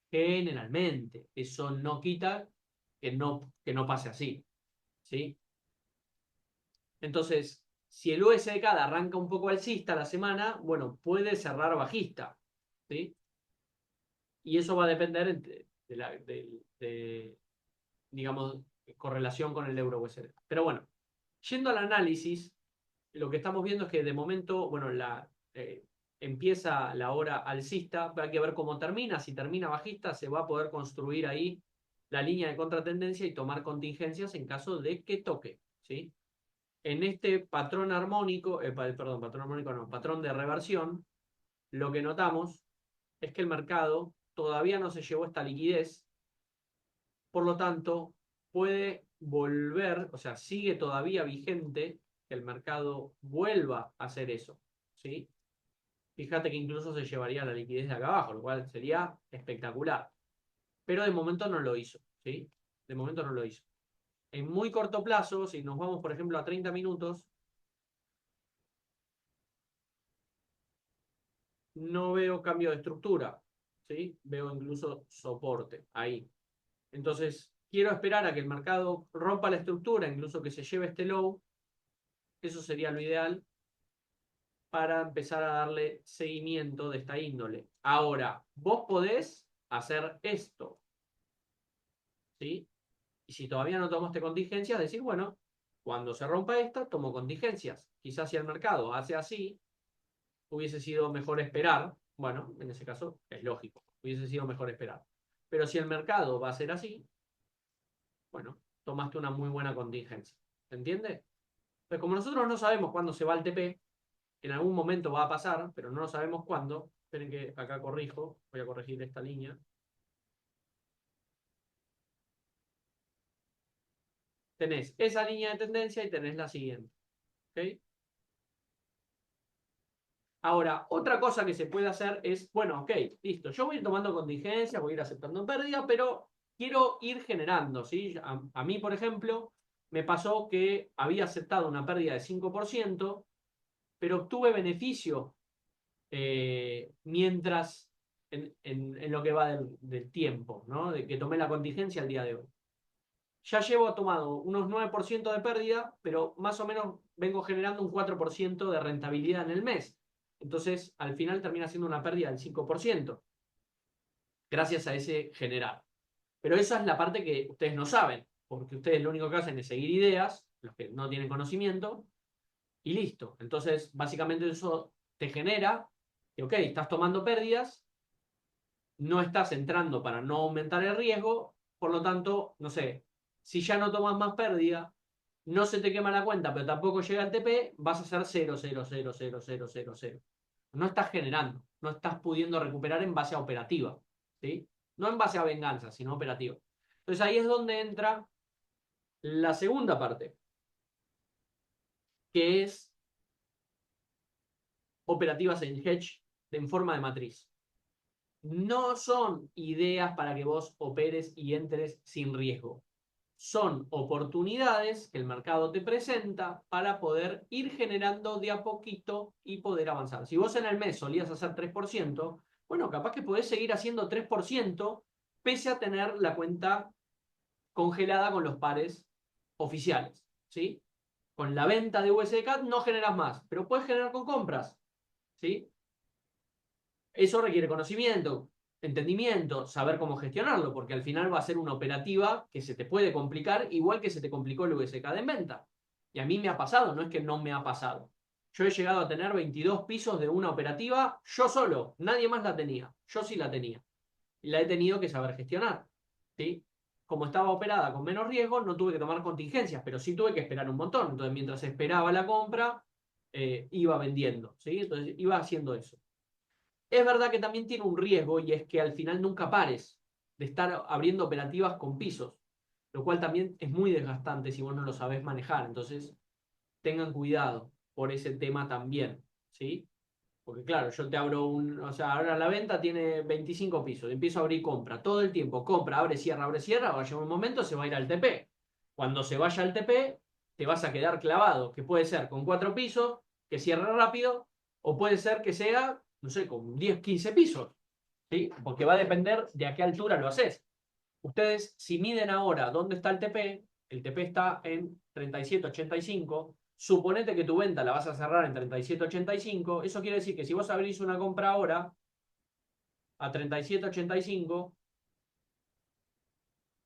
Speaker 1: Generalmente, eso no quita que no pase así, ¿sí? Entonces, si el USDK arranca un poco alcista la semana, bueno, puede cerrar bajista, ¿sí? Y eso va a depender de, digamos, correlación con el euro USD. Pero bueno, yendo al análisis, lo que estamos viendo es que de momento, bueno, empieza la hora alcista, hay que ver cómo termina. Si termina bajista, se va a poder construir ahí la línea de contratendencia y tomar contingencias en caso de que toque, ¿sí? En este patrón armónico, perdón, patrón armónico no, patrón de reversión, lo que notamos es que el mercado todavía no se llevó esta liquidez, por lo tanto, puede volver, o sea, sigue todavía vigente que el mercado vuelva a hacer eso, ¿sí? Fíjate que incluso se llevaría la liquidez de acá abajo, lo cual sería espectacular. Pero de momento no lo hizo, ¿sí? De momento no lo hizo. En muy corto plazo, si nos vamos, por ejemplo, a 30 minutos, no veo cambio de estructura, ¿sí? Veo incluso soporte ahí. Entonces, quiero esperar a que el mercado rompa la estructura, incluso que se lleve este low. Eso sería lo ideal para empezar a darle seguimiento de esta índole. Ahora, vos podés hacer esto, ¿sí? Y si todavía no tomaste contingencias, decir, bueno, cuando se rompa esta, tomo contingencias. Quizás si el mercado hace así, hubiese sido mejor esperar. Bueno, en ese caso es lógico, hubiese sido mejor esperar. Pero si el mercado va a ser así, bueno, tomaste una muy buena contingencia. ¿Se entiende? Pues como nosotros no sabemos cuándo se va el TP, en algún momento va a pasar, pero no lo sabemos cuándo. Esperen que acá corrijo, voy a corregir esta línea. Tenés esa línea de tendencia y tenés la siguiente. ¿Ok? Ahora, otra cosa que se puede hacer es, bueno, ok, listo, yo voy a ir tomando contingencia, voy a ir aceptando pérdida, pero quiero ir generando, ¿sí? A mí, por ejemplo, me pasó que había aceptado una pérdida de 5%, pero obtuve beneficio mientras en lo que va del tiempo, ¿no? De que tomé la contingencia al día de hoy. Ya llevo tomado unos 9% de pérdida, pero más o menos vengo generando un 4% de rentabilidad en el mes. Entonces, al final termina siendo una pérdida del 5%, gracias a ese generar. Pero esa es la parte que ustedes no saben, porque ustedes lo único que hacen es seguir ideas, los que no tienen conocimiento, y listo. Entonces, básicamente eso te genera que, ok, estás tomando pérdidas, no estás entrando para no aumentar el riesgo, por lo tanto, no sé, si ya no tomas más pérdida, no se te quema la cuenta, pero tampoco llega el TP, vas a hacer 0,0000000. No estás generando, no estás pudiendo recuperar en base a operativa, ¿sí? No en base a venganza, sino operativa. Entonces ahí es donde entra la segunda parte, que es operativas en hedge en forma de matriz. No son ideas para que vos operes y entres sin riesgo. Son oportunidades que el mercado te presenta para poder ir generando de a poquito y poder avanzar. Si vos en el mes solías hacer 3%, bueno, capaz que podés seguir haciendo 3% pese a tener la cuenta congelada con los pares oficiales, ¿sí? Con la venta de USDCAD no generas más, pero puedes generar con compras, ¿sí? Eso requiere conocimiento, entendimiento, saber cómo gestionarlo, porque al final va a ser una operativa que se te puede complicar, igual que se te complicó el VSK en venta. Y a mí me ha pasado, no es que no me ha pasado. Yo he llegado a tener 22 pisos de una operativa yo solo, nadie más la tenía, yo sí la tenía. Y la he tenido que saber gestionar, ¿sí? Como estaba operada con menos riesgo, no tuve que tomar contingencias, pero sí tuve que esperar un montón. Entonces, mientras esperaba la compra, iba vendiendo, ¿sí? Entonces, iba haciendo eso. Es verdad que también tiene un riesgo y es que al final nunca pares de estar abriendo operativas con pisos, lo cual también es muy desgastante si vos no lo sabés manejar. Entonces, tengan cuidado por ese tema también, ¿sí? Porque claro, yo te abro o sea, ahora la venta tiene 25 pisos, empiezo a abrir compra, todo el tiempo, compra, abre, cierra, va a llegar un momento, se va a ir al TP. Cuando se vaya al TP, te vas a quedar clavado, que puede ser con 4 pisos, que cierre rápido, o puede ser que sea, no sé, con 10, 15 pisos, ¿sí? Porque va a depender de a qué altura lo haces. Ustedes, si miden ahora dónde está el TP está en 37,85. Suponete que tu venta la vas a cerrar en 37,85. Eso quiere decir que si vos abrís una compra ahora a 37,85,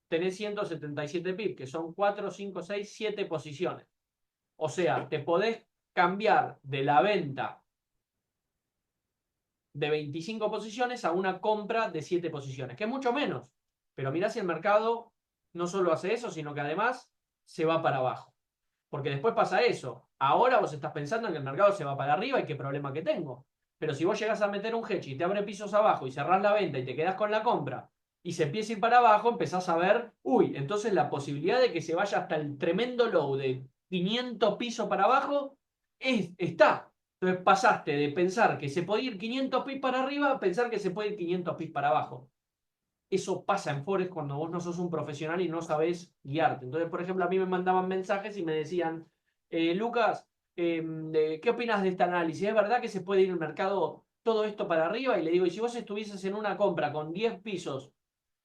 Speaker 1: tenés 177 pips, que son 4, 5, 6, 7 posiciones. O sea, te podés cambiar de la venta de 25 posiciones a una compra de 7 posiciones, que es mucho menos. Pero mirá si el mercado no solo hace eso, sino que además se va para abajo. Porque después pasa eso. Ahora vos estás pensando en que el mercado se va para arriba y qué problema que tengo. Pero si vos llegás a meter un hedge y te abre pisos abajo y cerrás la venta y te quedás con la compra y se empieza a ir para abajo, empezás a ver, uy, entonces la posibilidad de que se vaya hasta el tremendo low de 500 pisos para abajo está. Entonces pasaste de pensar que se podía ir 500 pips para arriba a pensar que se puede ir 500 pips para abajo. Eso pasa en Forex cuando vos no sos un profesional y no sabés guiarte. Entonces, por ejemplo, a mí me mandaban mensajes y me decían, Lucas, ¿qué opinas de este análisis? ¿Es verdad que se puede ir el mercado todo esto para arriba? Y le digo, y si vos estuvieses en una compra con 10 pisos,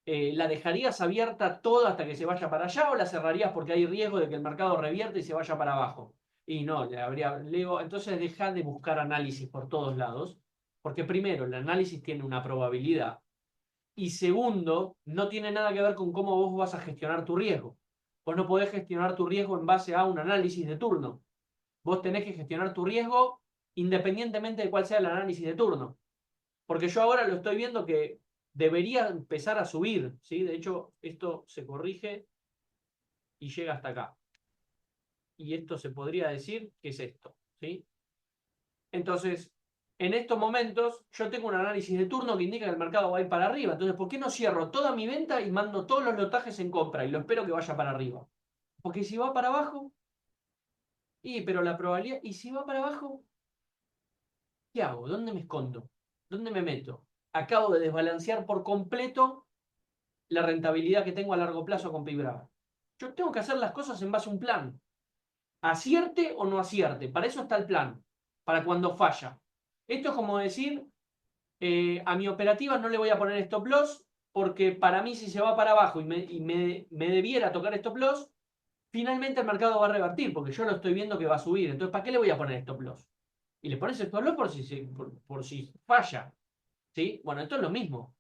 Speaker 1: ¿la dejarías abierta toda hasta que se vaya para allá o la cerrarías porque hay riesgo de que el mercado revierte y se vaya para abajo? Y no, le digo, entonces deja de buscar análisis por todos lados, porque primero, el análisis tiene una probabilidad y segundo, no tiene nada que ver con cómo vos vas a gestionar tu riesgo. Vos no podés gestionar tu riesgo en base a un análisis de turno. Vos tenés que gestionar tu riesgo independientemente de cuál sea el análisis de turno. Porque yo ahora lo estoy viendo que debería empezar a subir, ¿sí? De hecho, esto se corrige y llega hasta acá. Y esto se podría decir que es esto, ¿sí? Entonces, en estos momentos, yo tengo un análisis de turno que indica que el mercado va a ir para arriba. Entonces, ¿por qué no cierro toda mi venta y mando todos los lotajes en compra y lo espero que vaya para arriba? Porque si va para abajo, pero la probabilidad, ¿y si va para abajo? ¿Qué hago? ¿Dónde me escondo? ¿Dónde me meto? Acabo de desbalancear por completo la rentabilidad que tengo a largo plazo con Pibra. Yo tengo que hacer las cosas en base a un plan. Acierte o no acierte. Para eso está el plan. Para cuando falla. Esto es como decir, a mi operativa no le voy a poner stop loss porque para mí si se va para abajo y me debiera tocar stop loss, finalmente el mercado va a revertir porque yo lo estoy viendo que va a subir. Entonces, ¿para qué le voy a poner stop loss? Y le pones stop loss por si falla. ¿Sí? Bueno, esto es lo mismo.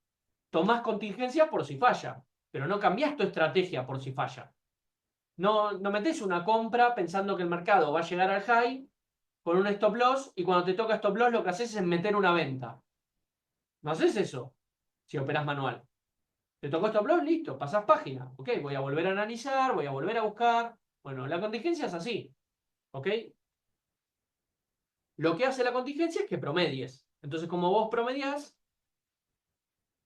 Speaker 1: Tomás contingencia por si falla, pero no cambiás tu estrategia por si falla. No, no metés una compra pensando que el mercado va a llegar al high con un stop loss y cuando te toca stop loss lo que haces es meter una venta. No haces eso si operas manual. ¿Te tocó stop loss? Listo, pasás página. Ok, voy a volver a analizar, voy a volver a buscar. Bueno, la contingencia es así. ¿Ok? Lo que hace la contingencia es que promedies. Entonces, como vos promedias,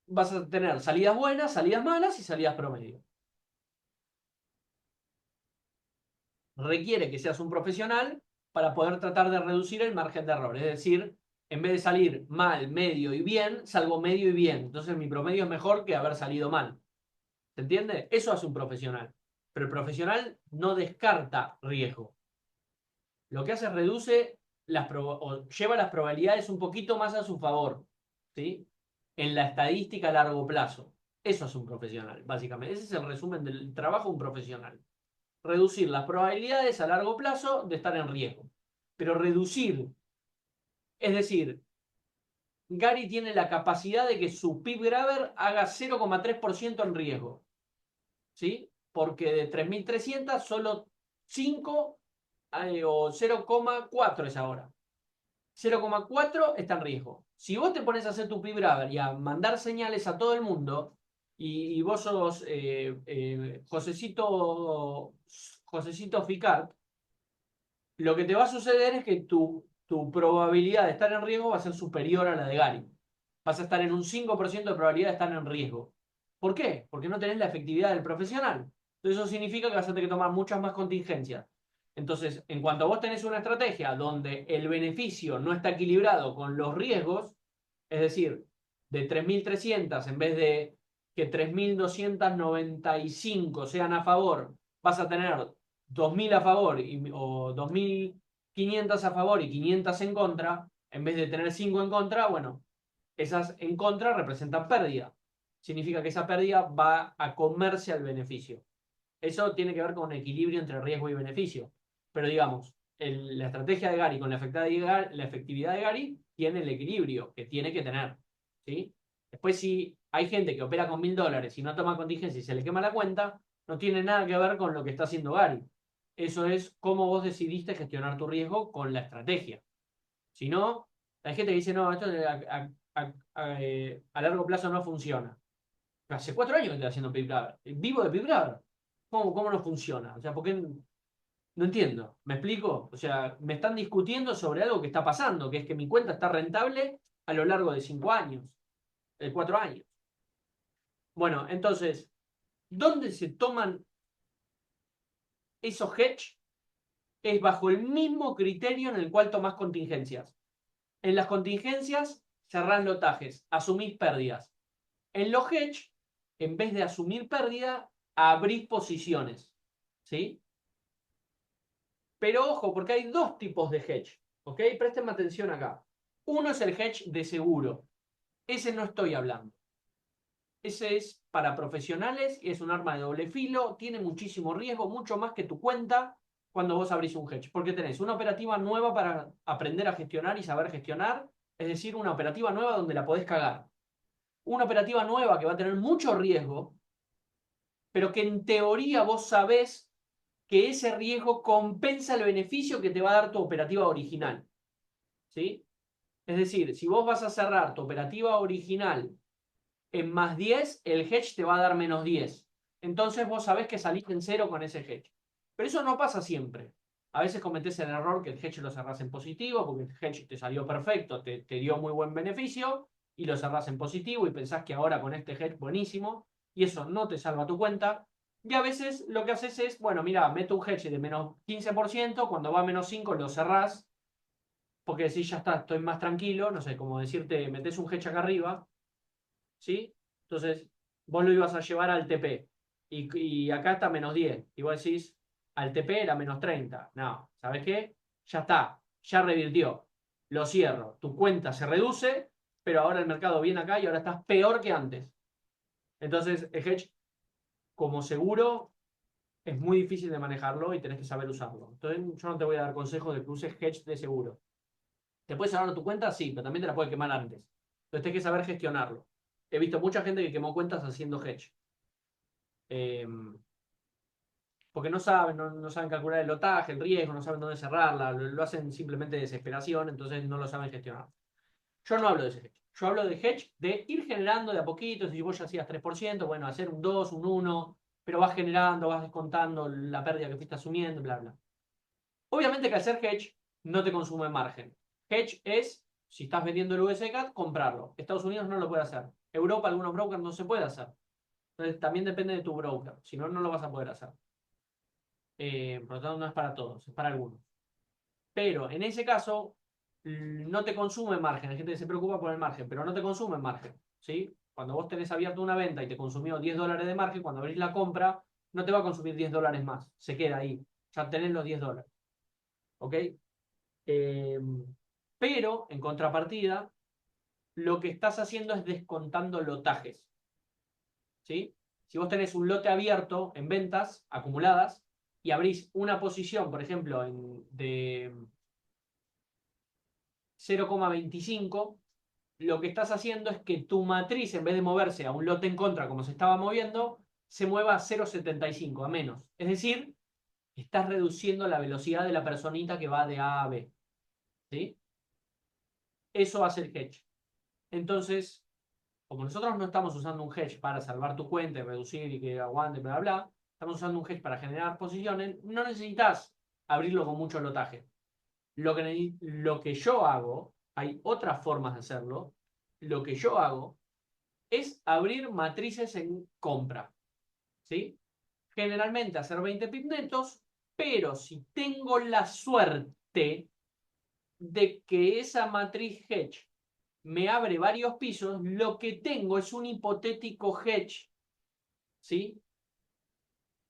Speaker 1: vas a tener salidas buenas, salidas malas y salidas promedio. Requiere que seas un profesional para poder tratar de reducir el margen de error. Es decir, en vez de salir mal, medio y bien, salgo medio y bien. Entonces mi promedio es mejor que haber salido mal. ¿Se entiende? Eso hace un profesional. Pero el profesional no descarta riesgo. Lo que hace es reduce o lleva las probabilidades un poquito más a su favor, ¿sí? En la estadística a largo plazo. Eso es un profesional, básicamente. Ese es el resumen del trabajo de un profesional. Reducir las probabilidades a largo plazo de estar en riesgo. Pero reducir, es decir, Gary tiene la capacidad de que su PIB grabber haga 0,3% en riesgo, ¿sí? Porque de 3.300 solo 5 o 0,4 es ahora. 0,4 está en riesgo. Si vos te pones a hacer tu PIB grabber y a mandar señales a todo el mundo, y vos sos Josecito Ficart, lo que te va a suceder es que tu probabilidad de estar en riesgo va a ser superior a la de Gary. vas a estar en un 5% de probabilidad de estar en riesgo. ¿Por qué? Porque no tenés la efectividad del profesional. Entonces eso significa que vas a tener que tomar muchas más contingencias. Entonces, en cuanto vos tenés una estrategia donde el beneficio no está equilibrado con los riesgos, es decir, de 3.300 en vez de que 3.295 sean a favor, vas a tener 2.000 a favor o 2.500 a favor y 500 en contra, en vez de tener 5 en contra, bueno, esas en contra representan pérdida. Significa que esa pérdida va a comerse al beneficio. Eso tiene que ver con un equilibrio entre riesgo y beneficio. Pero digamos, la estrategia de Gary con la efectividad de Gary tiene el equilibrio que tiene que tener. ¿Sí? Después, si hay gente que opera con $1.000 y no toma contingencia y se le quema la cuenta, no tiene nada que ver con lo que está haciendo Gary. Eso es cómo vos decidiste gestionar tu riesgo con la estrategia. Si no, hay gente que dice, no, esto a largo plazo no funciona. Hace 4 años que estoy haciendo PipLab. Vivo de PipLab. ¿Cómo no funciona? O sea, ¿por qué? No entiendo. ¿Me explico? O sea, me están discutiendo sobre algo que está pasando, que es que mi cuenta está rentable a lo largo de 5 años, de 4 años. Bueno, entonces, ¿dónde se toman esos hedge? Es bajo el mismo criterio en el cual tomás contingencias. En las contingencias cerrás lotajes, asumís pérdidas. En los hedge, en vez de asumir pérdida, abrís posiciones. ¿Sí? Pero ojo, porque hay dos tipos de hedge. ¿Ok? Presten atención acá. Uno es el hedge de seguro. Ese no estoy hablando. Ese es para profesionales y es un arma de doble filo. Tiene muchísimo riesgo, mucho más que tu cuenta cuando vos abrís un hedge. Porque tenés una operativa nueva para aprender a gestionar y saber gestionar. Es decir, una operativa nueva donde la podés cagar. Una operativa nueva que va a tener mucho riesgo, pero que en teoría vos sabés que ese riesgo compensa el beneficio que te va a dar tu operativa original. ¿Sí? Es decir, si vos vas a cerrar tu operativa original en +10, el hedge te va a dar -10. Entonces vos sabés que salís en cero con ese hedge. Pero eso no pasa siempre. A veces cometés el error que el hedge lo cerrás en positivo, porque el hedge te salió perfecto, te dio muy buen beneficio, y lo cerrás en positivo y pensás que ahora con este hedge buenísimo, y eso no te salva tu cuenta. Y a veces lo que haces es, bueno, mira, meto un hedge de -15%, cuando va a -5 lo cerrás, porque decís, ya está, estoy más tranquilo, no sé, como decirte, metés un hedge acá arriba, ¿sí? Entonces, vos lo ibas a llevar al TP y acá está -10. Y vos decís, al TP era -30. No, ¿sabes qué? Ya está, ya revirtió. Lo cierro. Tu cuenta se reduce, pero ahora el mercado viene acá y ahora estás peor que antes. Entonces, el hedge, como seguro, es muy difícil de manejarlo y tenés que saber usarlo. Entonces, yo no te voy a dar consejos de que uses hedge de seguro. ¿Te puedes salvar tu cuenta? Sí, pero también te la puede quemar antes. Entonces, tienes que saber gestionarlo. He visto mucha gente que quemó cuentas haciendo hedge. Eh, porque no saben calcular el lotaje, el riesgo, no saben dónde cerrarla, lo hacen simplemente de desesperación, entonces no lo saben gestionar. Yo no hablo de ese hedge. Yo hablo de hedge de ir generando de a poquito. Si vos ya hacías 3%, bueno, hacer un 2, un 1, pero vas generando, vas descontando la pérdida que fuiste asumiendo, bla, bla. Obviamente que hacer hedge no te consume margen. Hedge es, si estás vendiendo el USDCAD, comprarlo. Estados Unidos no lo puede hacer. Europa, algunos brokers no se puede hacer. Entonces también depende de tu broker. Si no, no lo vas a poder hacer. Por lo tanto, no es para todos, es para algunos. Pero en ese caso, no te consume margen. Hay gente que se preocupa por el margen, pero no te consume margen. ¿Sí? Cuando vos tenés abierto una venta y te consumió $10 de margen, cuando abrís la compra, no te va a consumir $10 más. Se queda ahí. Ya tenés los $10. ¿Ok? Eh, pero, en contrapartida, lo que estás haciendo es descontando lotajes. ¿Sí? Si vos tenés un lote abierto en ventas acumuladas y abrís una posición, por ejemplo, de 0,25, lo que estás haciendo es que tu matriz, en vez de moverse a un lote en contra como se estaba moviendo, se mueva a 0,75, a menos. Es decir, estás reduciendo la velocidad de la personita que va de A a B. ¿Sí? Eso hace el hedge. Entonces, como nosotros no estamos usando un hedge para salvar tu cuenta y reducir y que aguante, bla, bla, bla, estamos usando un hedge para generar posiciones, no necesitas abrirlo con mucho lotaje. Lo que yo hago, hay otras formas de hacerlo, lo que yo hago es abrir matrices en compra, ¿sí? Generalmente hacer 20 pips netos, pero si tengo la suerte de que esa matriz hedge me abre varios pisos, lo que tengo es un hipotético hedge, ¿sí?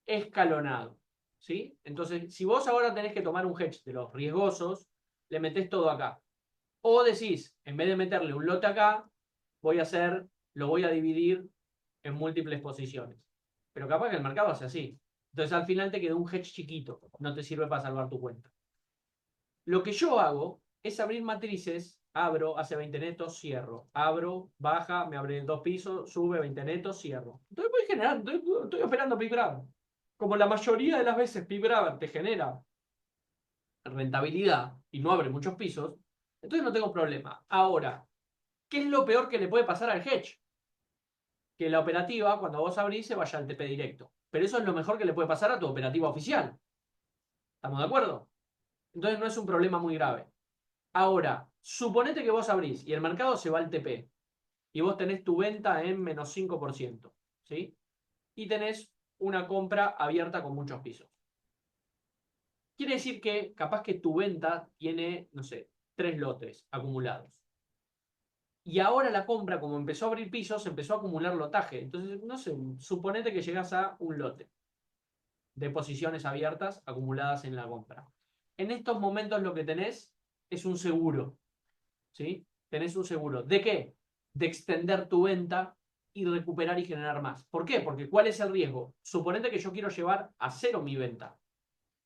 Speaker 1: Escalonado, ¿sí? Entonces, si vos ahora tenés que tomar un hedge de los riesgosos, le metés todo acá. O decís, en vez de meterle un lote acá, lo voy a dividir en múltiples posiciones. Pero capaz que el mercado hace así. Entonces al final te quedó un hedge chiquito, no te sirve para salvar tu cuenta. Lo que yo hago es abrir matrices, abro, hace 20 netos, cierro. Abro, baja, me abre 2 pisos, sube 20 netos, cierro. Entonces voy generando, estoy operando pip grab. Como la mayoría de las veces pip grab te genera rentabilidad y no abre muchos pisos, entonces no tengo problema. Ahora, ¿qué es lo peor que le puede pasar al hedge? Que la operativa, cuando vos abrís, se vaya al TP directo. Pero eso es lo mejor que le puede pasar a tu operativa oficial. ¿Estamos de acuerdo? Entonces no es un problema muy grave. Ahora, suponete que vos abrís y el mercado se va al TP y vos tenés tu venta en menos 5%, ¿sí? Y tenés una compra abierta con muchos pisos. Quiere decir que capaz que tu venta tiene, no sé, 3 lotes acumulados. Y ahora la compra, como empezó a abrir pisos, empezó a acumular lotaje. Entonces, no sé, suponete que llegás a un lote de posiciones abiertas acumuladas en la compra. En estos momentos lo que tenés es un seguro, ¿sí? Tenés un seguro. ¿De qué? De extender tu venta y recuperar y generar más. ¿Por qué? Porque ¿cuál es el riesgo? Suponete que yo quiero llevar a cero mi venta,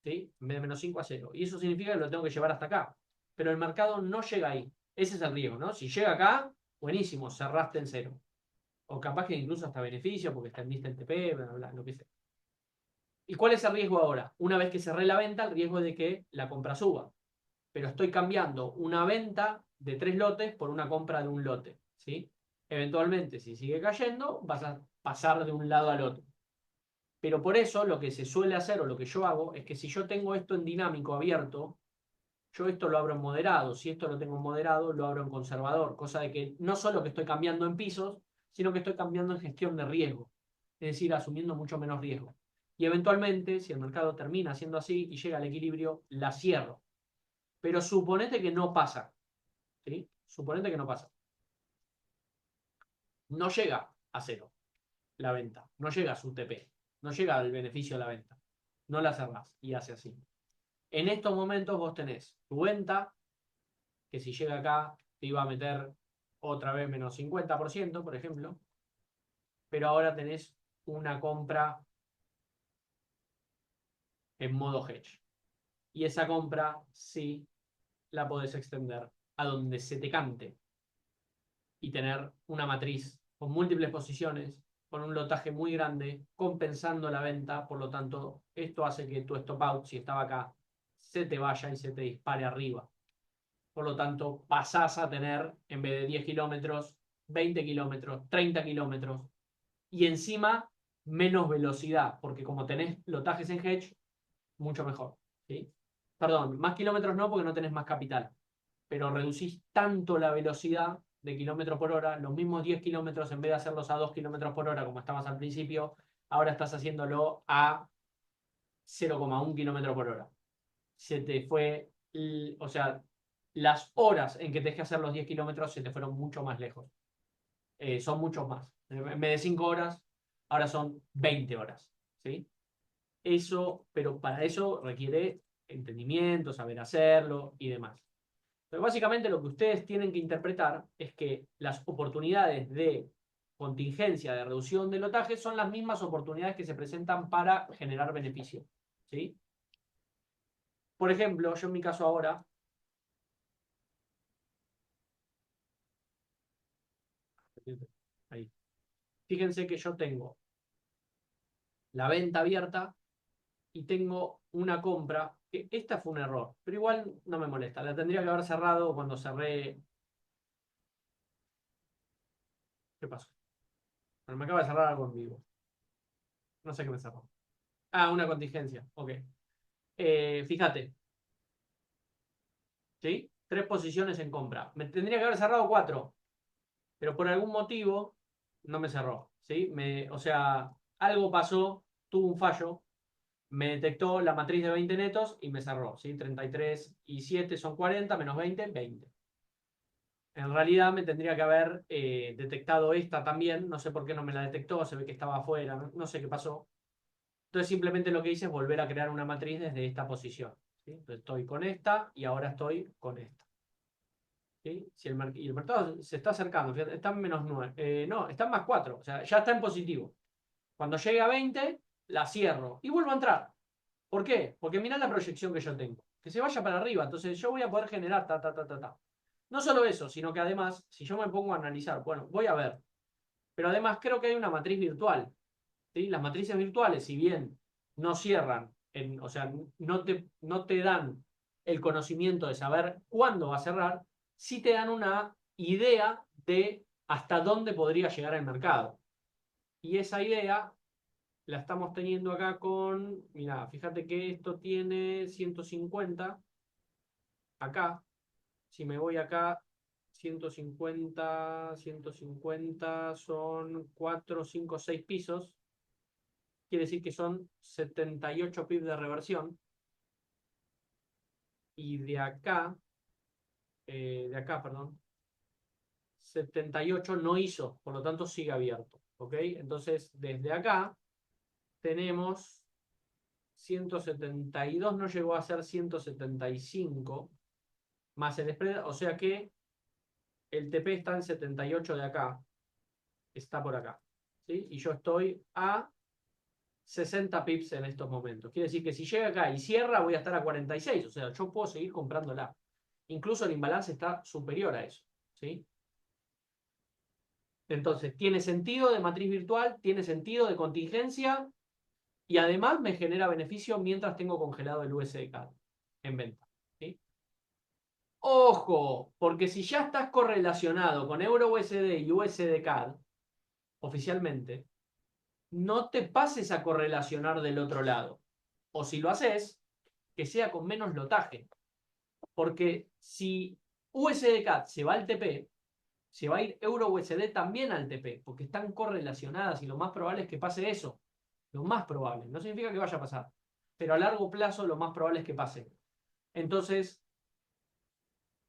Speaker 1: ¿sí? En vez de menos 5 a cero. Y eso significa que lo tengo que llevar hasta acá. Pero el mercado no llega ahí. Ese es el riesgo, ¿no? Si llega acá, buenísimo, cerraste en cero. O capaz que incluso hasta beneficio porque extendiste el TP, bla, bla, bla, lo que sea. ¿Y cuál es el riesgo ahora? Una vez que cerré la venta, el riesgo es de que la compra suba. Pero estoy cambiando una venta de 3 lotes por una compra de un lote, ¿sí? Eventualmente, si sigue cayendo, vas a pasar de un lado al otro. Pero por eso lo que se suele hacer o lo que yo hago es que si yo tengo esto en dinámico abierto, yo esto lo abro en moderado. Si esto lo tengo en moderado, lo abro en conservador. Cosa de que no solo que estoy cambiando en pisos, sino que estoy cambiando en gestión de riesgo. Es decir, asumiendo mucho menos riesgo. Y eventualmente, si el mercado termina siendo así y llega al equilibrio, la cierro. Pero suponete que no pasa, ¿sí? Suponete que no pasa. No llega a cero la venta. No llega a su TP. No llega al beneficio de la venta. No la cerrás y hace así. En estos momentos vos tenés tu venta, que si llega acá te iba a meter otra vez menos 50%, por ejemplo, pero ahora tenés una compra en modo hedge. Y esa compra sí la podés extender a donde se te cante y tener una matriz con múltiples posiciones, con un lotaje muy grande, compensando la venta. Por lo tanto, esto hace que tu stop out, si estaba acá, se te vaya y se te dispare arriba. Por lo tanto, pasás a tener, en vez de 10 kilómetros, 20 kilómetros, 30 kilómetros. Y encima, menos velocidad, porque como tenés lotajes en hedge, mucho mejor. ¿Sí? Perdón, más kilómetros no, porque no tenés más capital. Pero reducís tanto la velocidad de kilómetros por hora, los mismos 10 kilómetros, en vez de hacerlos a 2 kilómetros por hora, como estabas al principio, ahora estás haciéndolo a 0,1 kilómetro por hora. Se te fue, o sea, las horas en que tenés que hacer los 10 kilómetros se te fueron mucho más lejos. Son muchos más. En vez de 5 horas, ahora son 20 horas. ¿Sí? Eso, pero para eso requiere entendimiento, saber hacerlo y demás. Pero básicamente lo que ustedes tienen que interpretar es que las oportunidades de contingencia, de reducción de lotaje, son las mismas oportunidades que se presentan para generar beneficio. ¿Sí? Por ejemplo, yo en mi caso ahora, ahí, fíjense que yo tengo la venta abierta y tengo una compra, que esta fue un error, pero igual no me molesta, la tendría que haber cerrado cuando cerré. ¿Qué pasó? Bueno, me acaba de cerrar algo en vivo. No sé qué me cerró. Ah, una contingencia. Ok. Fíjate, ¿sí? 3 posiciones en compra. Me tendría que haber cerrado 4. pero por algún motivo no me cerró, ¿sí? O sea, algo pasó, tuvo un fallo, me detectó la matriz de 20 netos y me cerró, ¿sí? 33 y 7 son 40, menos 20, 20. En realidad me tendría que haber detectado esta también, no sé por qué no me la detectó, se ve que estaba afuera, no sé qué pasó. Entonces simplemente lo que hice es volver a crear una matriz desde esta posición, ¿sí? Entonces estoy con esta y ahora estoy con esta. ¿Sí? Si y el mercado se está acercando, fíjate, está en menos 9, no, está en más 4, o sea, ya está en positivo. Cuando llegue a 20, la cierro y vuelvo a entrar. ¿Por qué? Porque mirá la proyección que yo tengo. Que se vaya para arriba. Entonces yo voy a poder generar ta, ta, ta, ta, ta. No solo eso, sino que además, si yo me pongo a analizar, bueno, voy a ver. Pero además creo que hay una matriz virtual. ¿Sí? Las matrices virtuales, si bien no cierran, o sea, no te dan el conocimiento de saber cuándo va a cerrar, sí te dan una idea de hasta dónde podría llegar el mercado. Y esa idea la estamos teniendo acá con, mira, fíjate que esto tiene 150, acá, si me voy acá, 150 son 4 5 6 pisos, quiere decir que son 78 pips de reversión, y perdón, 78 no hizo, por lo tanto sigue abierto, ¿ok? Entonces, desde acá tenemos 172, no llegó a ser 175, más el spread, o sea que el TP está en 78 de acá, está por acá, ¿sí? Y yo estoy a 60 pips en estos momentos. Quiere decir que si llega acá y cierra, voy a estar a 46, o sea, yo puedo seguir comprándola. Incluso el imbalance está superior a eso, ¿sí? Entonces, tiene sentido de matriz virtual, tiene sentido de contingencia y además me genera beneficio mientras tengo congelado el USDCAD en venta, ¿sí? Ojo, porque si ya estás correlacionado con Euro USD y USDCAD oficialmente, no te pases a correlacionar del otro lado. O si lo haces, que sea con menos lotaje. Porque si USDCAD se va al TP, se va a ir Euro USD también al TP, porque están correlacionadas y lo más probable es que pase eso. Lo más probable. No significa que vaya a pasar, pero a largo plazo lo más probable es que pase. Entonces,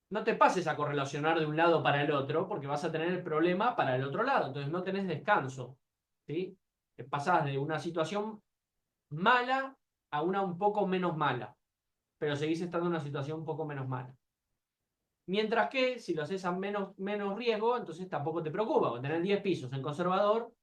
Speaker 1: no te pases a correlacionar de un lado para el otro, porque vas a tener el problema para el otro lado. Entonces no tenés descanso. ¿Sí? Te pasás de una situación mala a una un poco menos mala, pero seguís estando en una situación un poco menos mala. Mientras que si lo haces a menos riesgo, entonces tampoco te preocupa. Con tener 10 pisos en conservador,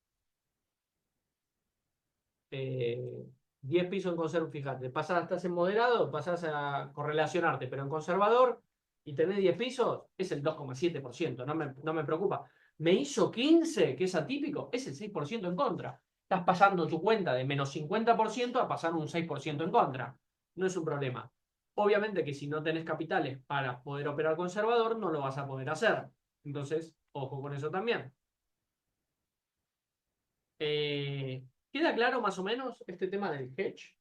Speaker 1: eh, 10 pisos en conservador, fíjate, estás en moderado, pasás a correlacionarte, pero en conservador y tenés 10 pisos, es el 2,7%, no me preocupa. Me hizo 15, que es atípico, es el 6% en contra. Estás pasando tu cuenta de menos 50% a pasar un 6% en contra. No es un problema. Obviamente que si no tenés capitales para poder operar conservador, no lo vas a poder hacer. Entonces, ojo con eso también. ¿Queda claro más o menos este tema del hedge?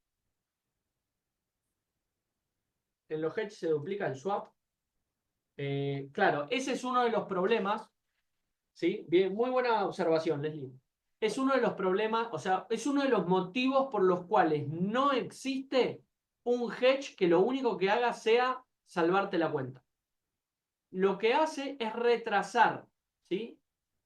Speaker 1: En los hedge se duplica el swap. Claro, ese es uno de los problemas, ¿sí? Bien, muy buena observación, Leslie. Es uno de los problemas, o sea, es uno de los motivos por los cuales no existe un hedge que lo único que haga sea salvarte la cuenta. Lo que hace es retrasar, ¿sí?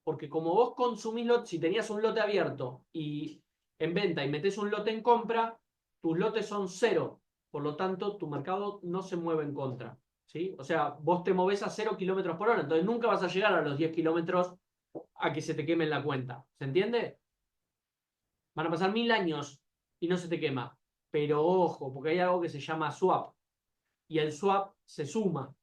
Speaker 1: Porque como vos consumís si tenías un lote abierto y en venta y metés un lote en compra, tus lotes son cero. Por lo tanto, tu mercado no se mueve en contra, ¿sí? O sea, vos te movés a 0 kilómetros por hora, entonces nunca vas a llegar a los 10 kilómetros a que se te queme la cuenta. ¿Se entiende? Van a pasar 1000 años y no se te quema. Pero ojo, porque hay algo que se llama swap. Y el swap se suma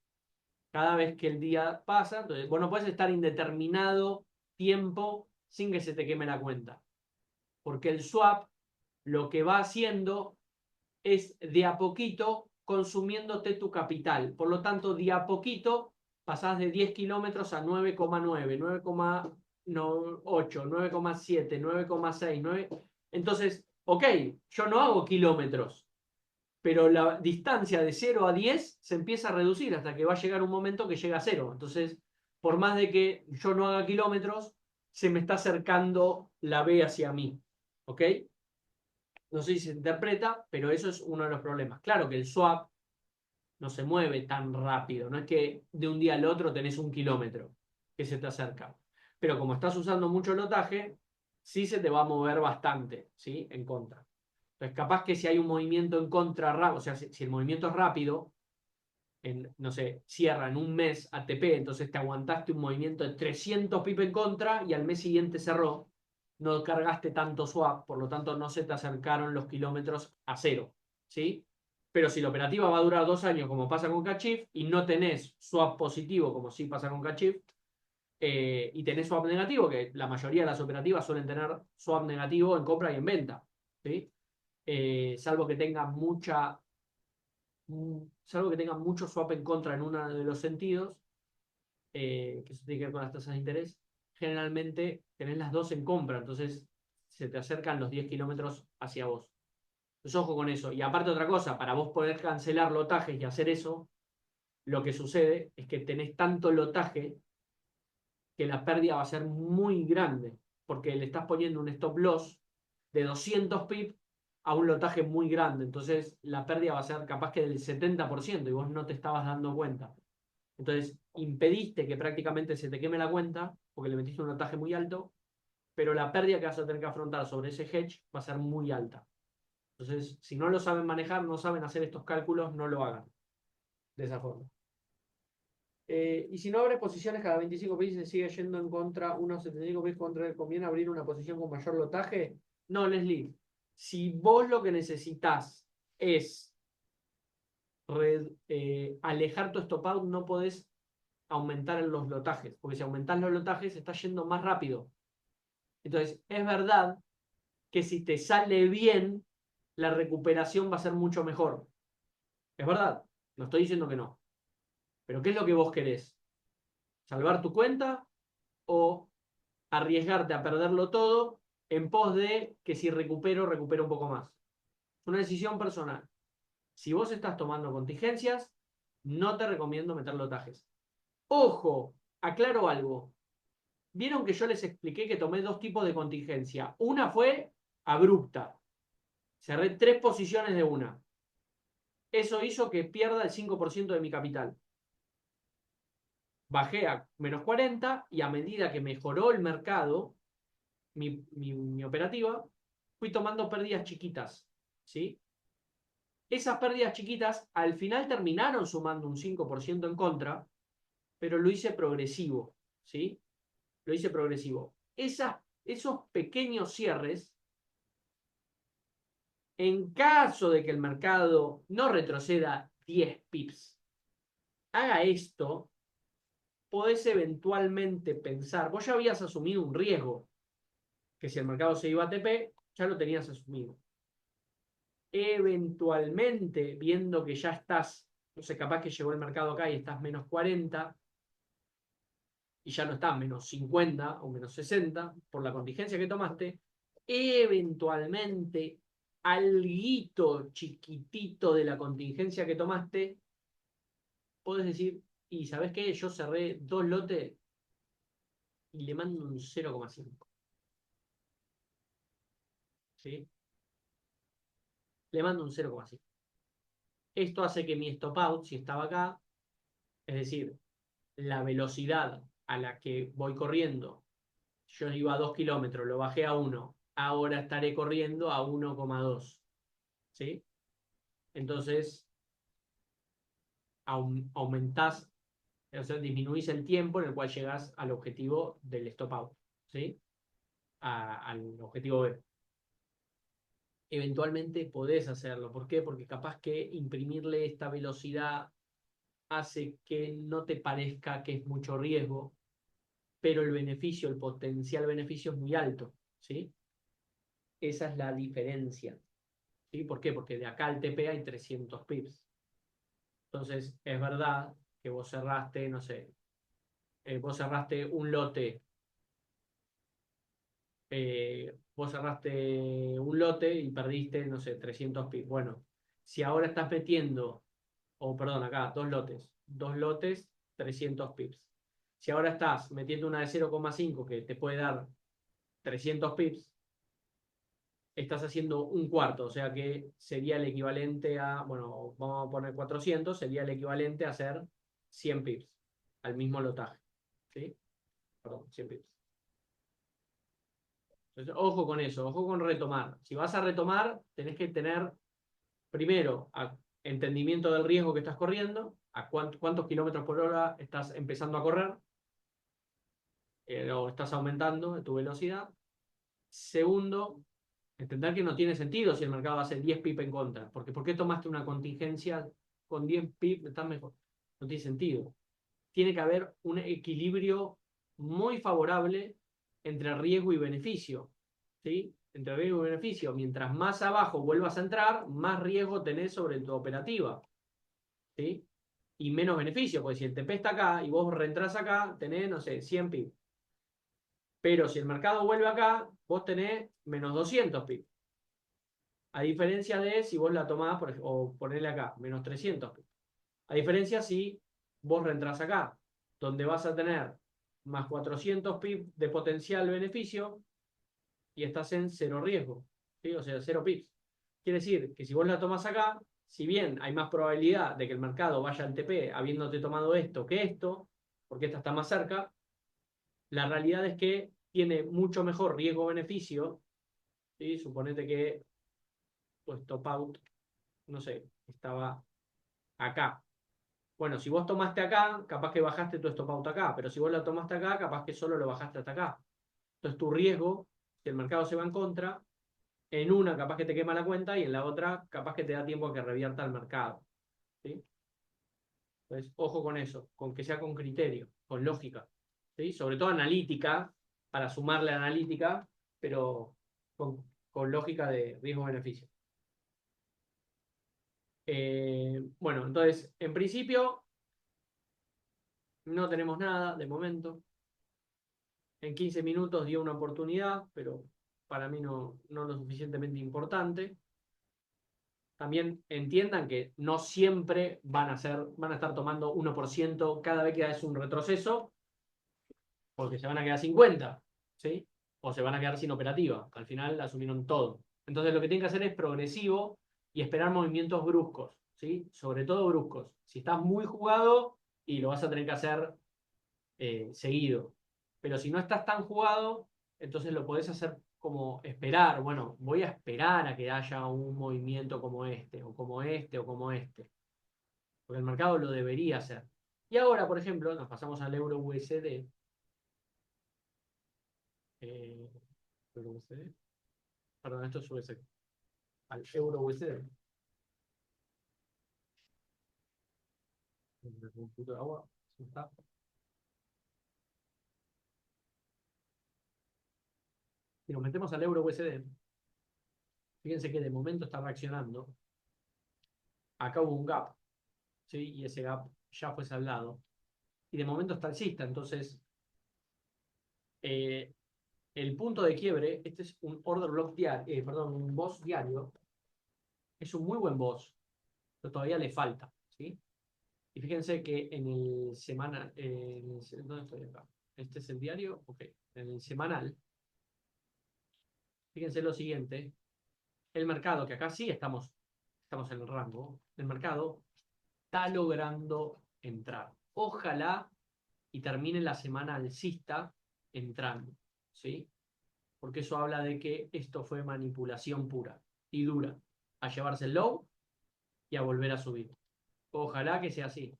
Speaker 1: cada vez que el día pasa. Entonces, vos no puedes estar indeterminado tiempo sin que se te queme la cuenta. Porque el swap lo que va haciendo es de a poquito consumiéndote tu capital. Por lo tanto, de a poquito pasás de 10 kilómetros a 9,9, 9,8, 9,7, 9,6, 9. Entonces, ok, yo no hago kilómetros, pero la distancia de 0 a 10 se empieza a reducir hasta que va a llegar un momento que llega a 0. Entonces, por más de que yo no haga kilómetros, se me está acercando la B hacia mí. ¿Ok? No sé si se interpreta, pero eso es uno de los problemas. Claro que el swap no se mueve tan rápido, no es que de un día al otro tenés 1 kilómetro que se te acerca. Pero como estás usando mucho lotaje, sí se te va a mover bastante, ¿sí? En contra. Entonces, capaz que si hay un movimiento en contra, o sea, si el movimiento es rápido, no sé, cierra en un mes ATP, entonces te aguantaste un movimiento de 300 pip en contra y al mes siguiente cerró, no cargaste tanto swap, por lo tanto no se te acercaron los kilómetros a cero, ¿sí? Pero si la operativa va a durar 2 años, como pasa con Kachif, y no tenés swap positivo, como sí pasa con Kachif, y tenés swap negativo, que la mayoría de las operativas suelen tener swap negativo en compra y en venta, ¿sí? Salvo que tenga salvo que tenga mucho swap en contra en uno de los sentidos, que eso tiene que ver con las tasas de interés, generalmente tenés las dos en compra, entonces se te acercan los 10 kilómetros hacia vos. Entonces, ojo con eso. Y aparte otra cosa, para vos poder cancelar lotajes y hacer eso, lo que sucede es que tenés tanto lotaje que la pérdida va a ser muy grande, porque le estás poniendo un stop loss de 200 pip a un lotaje muy grande. Entonces la pérdida va a ser capaz que del 70% y vos no te estabas dando cuenta. Entonces impediste que prácticamente se te queme la cuenta porque le metiste un lotaje muy alto, pero la pérdida que vas a tener que afrontar sobre ese hedge va a ser muy alta. Entonces, si no lo saben manejar, no saben hacer estos cálculos, no lo hagan de esa forma. Y si no abres posiciones cada 25 pips y se sigue yendo en contra, unos 75 pips contra, ¿conviene abrir una posición con mayor lotaje? No, Leslie. Si vos lo que necesitas es alejar tu stop out, no podés aumentar los lotajes, porque si aumentás los lotajes, estás yendo más rápido. Entonces, es verdad que si te sale bien, la recuperación va a ser mucho mejor. Es verdad, no estoy diciendo que no. Pero ¿qué es lo que vos querés? ¿Salvar tu cuenta o arriesgarte a perderlo todo en pos de que si recupero un poco más? Es una decisión personal. Si vos estás tomando contingencias, no te recomiendo meter lotajes. Ojo, aclaro algo. Vieron que yo les expliqué que tomé dos tipos de contingencia. Una fue abrupta. Cerré 3 posiciones de una. Eso hizo que pierda el 5% de mi capital. Bajé a -40 y a medida que mejoró el mercado, mi operativa, fui tomando pérdidas chiquitas, ¿sí? Esas pérdidas chiquitas al final terminaron sumando un 5% en contra, pero lo hice progresivo, ¿sí? Lo hice progresivo. Esos pequeños cierres, en caso de que el mercado no retroceda 10 pips, haga esto, podés eventualmente pensar, vos ya habías asumido un riesgo, que si el mercado se iba a TP, ya lo tenías asumido. Eventualmente, viendo que ya estás, no sé, capaz que llegó el mercado acá y estás -40 y ya no estás -50 o -60 por la contingencia que tomaste, eventualmente, alguito chiquitito de la contingencia que tomaste, podés decir, y ¿sabés qué? Yo cerré 2 lotes y le mando un 0,5. ¿Sí? Le mando un 0,5. Esto hace que mi stop out, si estaba acá, es decir, la velocidad a la que voy corriendo, yo iba a 2 kilómetros, lo bajé a 1, ahora estaré corriendo a 1,2. ¿Sí? Entonces, aumentás, o sea, disminuís el tiempo en el cual llegas al objetivo del stop out. ¿Sí? Al objetivo B. Eventualmente podés hacerlo. ¿Por qué? Porque capaz que imprimirle esta velocidad hace que no te parezca que es mucho riesgo, pero el beneficio, el potencial beneficio es muy alto, ¿sí? Esa es la diferencia, ¿sí? ¿Por qué? Porque de acá al TP hay 300 pips. Entonces, es verdad que vos cerraste, no sé, vos cerraste un lote, y perdiste, no sé, 300 pips. Bueno, si ahora estás metiendo, o perdón, acá, dos lotes, 300 pips. Si ahora estás metiendo una de 0,5 que te puede dar 300 pips, estás haciendo un cuarto, o sea que sería el equivalente a, bueno, vamos a poner 400, sería el equivalente a hacer 100 pips al mismo lotaje. ¿Sí? Perdón, 100 pips. Entonces, ojo con eso, ojo con retomar. Si vas a retomar, tenés que tener primero entendimiento del riesgo que estás corriendo, a cuántos kilómetros por hora estás empezando a correr, o estás aumentando tu velocidad. Segundo, entender que no tiene sentido si el mercado hace 10 pip en contra, porque ¿por qué tomaste una contingencia con 10 pip? Estás mejor. No tiene sentido. Tiene que haber un equilibrio muy favorable entre riesgo y beneficio. ¿Sí? Entre riesgo y beneficio. Mientras más abajo vuelvas a entrar, más riesgo tenés sobre tu operativa. ¿Sí? Y menos beneficio, porque si el TP está acá y vos reentrás acá, tenés, no sé, 100 pip. Pero si el mercado vuelve acá, vos tenés menos 200 pip. A diferencia de si vos la tomás, o ponerle acá, menos 300 pip. A diferencia si vos reentrás acá, donde vas a tener más 400 pip de potencial beneficio y estás en cero riesgo, ¿sí? O sea, cero pips. Quiere decir que si vos la tomás acá, si bien hay más probabilidad de que el mercado vaya al TP habiéndote tomado esto que esto, porque esta está más cerca, la realidad es que tiene mucho mejor riesgo-beneficio. ¿Sí? Suponete que tu stop out, no sé, estaba acá. Bueno, si vos tomaste acá, capaz que bajaste tu stop out acá, pero si vos lo tomaste acá, capaz que solo lo bajaste hasta acá. Entonces tu riesgo, si el mercado se va en contra, en una capaz que te quema la cuenta y en la otra capaz que te da tiempo a que revierta el mercado. ¿Sí? Entonces, ojo con eso, con que sea con criterio, con lógica. ¿Sí? Sobre todo analítica, para sumarle analítica, pero con lógica de riesgo-beneficio. Bueno, entonces, en principio, no tenemos nada de momento. En 15 minutos dio una oportunidad, pero para mí no lo suficientemente importante. También entiendan que no siempre van a estar tomando 1% cada vez que es un retroceso, porque se van a quedar 50, ¿sí? O se van a quedar sin operativa. Al final asumieron todo. Entonces lo que tienen que hacer es progresivo y esperar movimientos bruscos, ¿sí? Sobre todo bruscos. Si estás muy jugado, y lo vas a tener que hacer seguido. Pero si no estás tan jugado, entonces lo podés hacer como esperar. Bueno, voy a esperar a que haya un movimiento como este, o como este, o como este. Porque el mercado lo debería hacer. Y ahora, por ejemplo, nos pasamos al euro USD. Eh, euro USD. Perdón, esto es USD. Al euro USD. Un poquito de agua. Está. Si nos metemos al euro USD, fíjense que de momento está reaccionando. Acá hubo un gap, ¿sí? Y ese gap ya fue saldado. Y de momento está alcista, entonces eh, el punto de quiebre, este es un order block diario, perdón, un boss diario, es un muy buen boss, pero todavía le falta, ¿sí? Y fíjense que en el semanal, ¿dónde estoy acá? Este es el diario, ok. En el semanal, fíjense lo siguiente, el mercado, que acá sí estamos en el rango, el mercado está logrando entrar. Ojalá y termine la semana alcista entrando, ¿sí? Porque eso habla de que esto fue manipulación pura y dura, a llevarse el low y a volver a subir. Ojalá que sea así.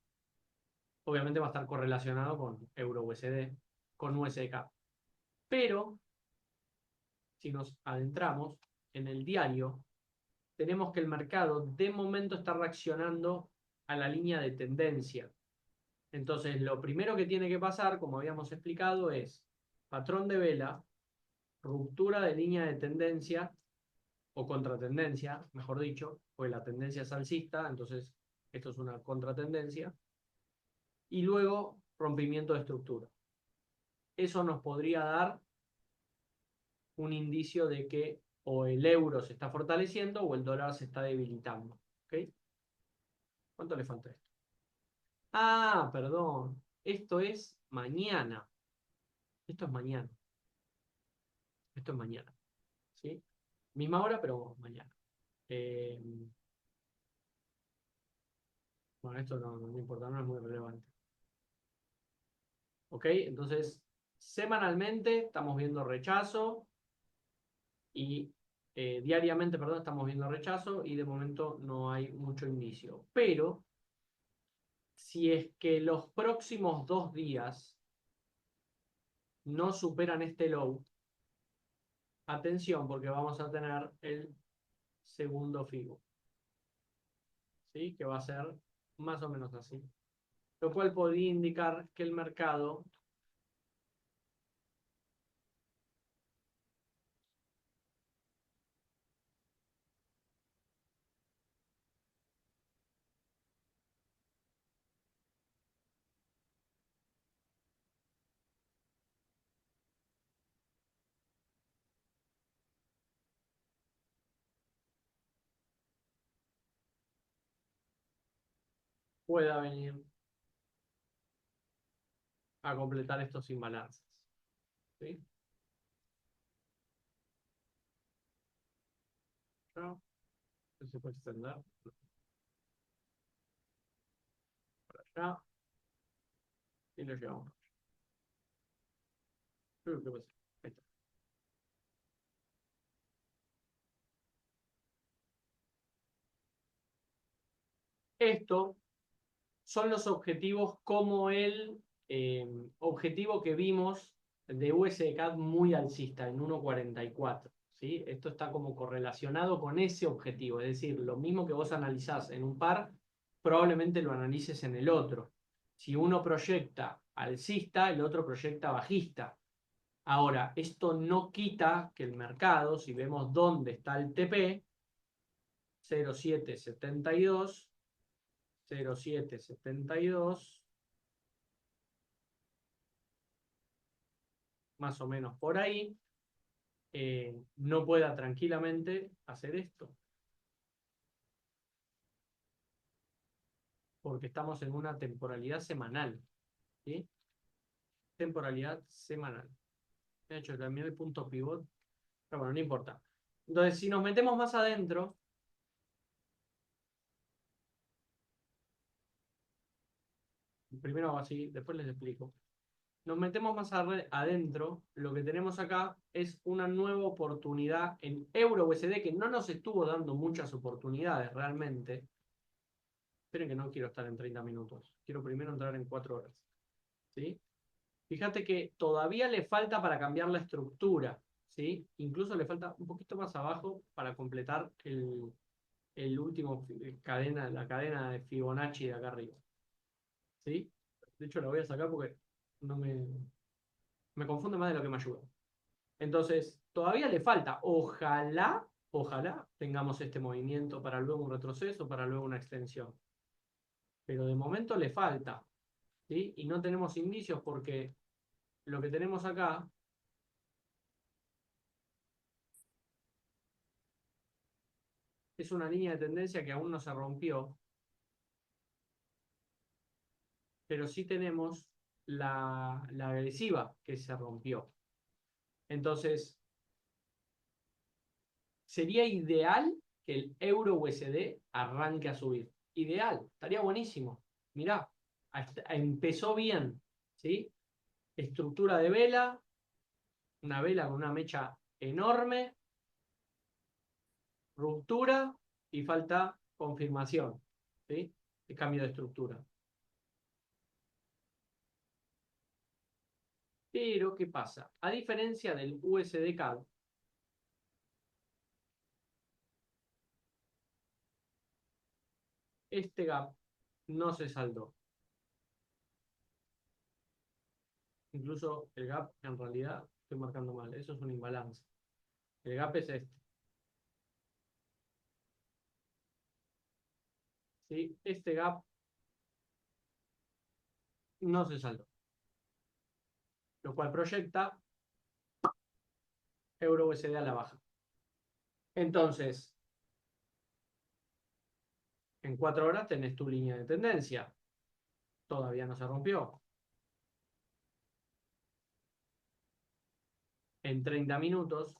Speaker 1: Obviamente va a estar correlacionado con Euro USD, con USDK. Pero si nos adentramos en el diario, tenemos que el mercado de momento está reaccionando a la línea de tendencia. Entonces, lo primero que tiene que pasar, como habíamos explicado, es patrón de vela, ruptura de línea de tendencia o contratendencia, mejor dicho, pues la tendencia es alcista, entonces esto es una contratendencia, y luego rompimiento de estructura. Eso nos podría dar un indicio de que o el euro se está fortaleciendo o el dólar se está debilitando. ¿Ok? ¿Cuánto le falta esto? Ah, perdón. Esto es mañana. Esto es mañana. Esto es mañana. ¿Sí? Misma hora, pero mañana. Eh, bueno, esto no importa, no es muy relevante. ¿Ok? Entonces, semanalmente estamos viendo rechazo y diariamente, perdón, estamos viendo rechazo y de momento no hay mucho indicio. Pero si es que los próximos 2 días no superan este low, atención porque vamos a tener el segundo fibo, ¿sí? Que va a ser más o menos así. Lo cual podría indicar que el mercado pueda venir a completar estos imbalances, ¿sí? ¿No? Se puede extender para allá y lo llevamos. ¿Qué pasa? Ahí está. Esto son los objetivos como el objetivo que vimos de USDCAD muy alcista en 1.44. ¿Sí? Esto está como correlacionado con ese objetivo, es decir, lo mismo que vos analizás en un par, probablemente lo analices en el otro. Si uno proyecta alcista, el otro proyecta bajista. Ahora, esto no quita que el mercado, si vemos dónde está el TP, 0,772, 0,772, más o menos por ahí, no pueda tranquilamente hacer esto, porque estamos en una temporalidad semanal, ¿sí? Temporalidad semanal. De hecho, también el punto pivot, pero bueno, no importa. Entonces, si nos metemos más adentro, primero así, después les explico. Nos metemos más adentro, lo que tenemos acá es una nueva oportunidad en Euro USD que no nos estuvo dando muchas oportunidades realmente. Esperen que no quiero estar en 30 minutos. Quiero primero entrar en 4 horas. ¿Sí? Fíjate que todavía le falta para cambiar la estructura. ¿Sí? Incluso le falta un poquito más abajo para completar el último cadena, la cadena de Fibonacci de acá arriba. ¿Sí? De hecho, la voy a sacar porque no me confunde más de lo que me ayuda. Entonces, todavía le falta. Ojalá tengamos este movimiento para luego un retroceso, para luego una extensión. Pero de momento le falta, ¿sí? Y no tenemos indicios porque lo que tenemos acá es una línea de tendencia que aún no se rompió, pero sí tenemos la agresiva que se rompió. Entonces, sería ideal que el euro USD arranque a subir. Ideal, estaría buenísimo. Mirá, empezó bien, ¿sí? Estructura de vela, una vela con una mecha enorme, ruptura y falta confirmación, ¿sí? El cambio de estructura. Pero, ¿qué pasa? A diferencia del USD-CAD, este gap no se saldó. Incluso el gap, en realidad, estoy marcando mal, eso es un imbalance. El gap es este, ¿sí? Este gap no se saldó, lo cual proyecta euro-USD a la baja. Entonces, en 4 horas tenés tu línea de tendencia. Todavía no se rompió. en 30 minutos,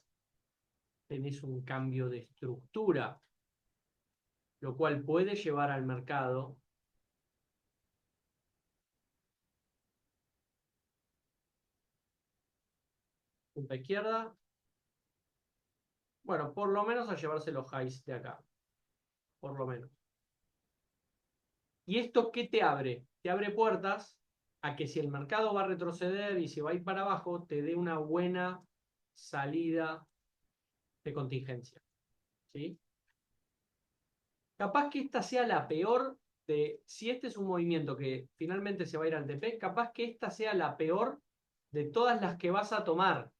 Speaker 1: tenés un cambio de estructura, lo cual puede llevar al mercado punta izquierda, bueno, por lo menos a llevarse los highs de acá, por lo menos. ¿Y esto qué te abre? Te abre puertas a que si el mercado va a retroceder y si va a ir para abajo, te dé una buena salida de contingencia. ¿Sí? Capaz que esta sea la peor de, si este es un movimiento que finalmente se va a ir al TP, capaz que esta sea la peor de todas las que vas a tomar.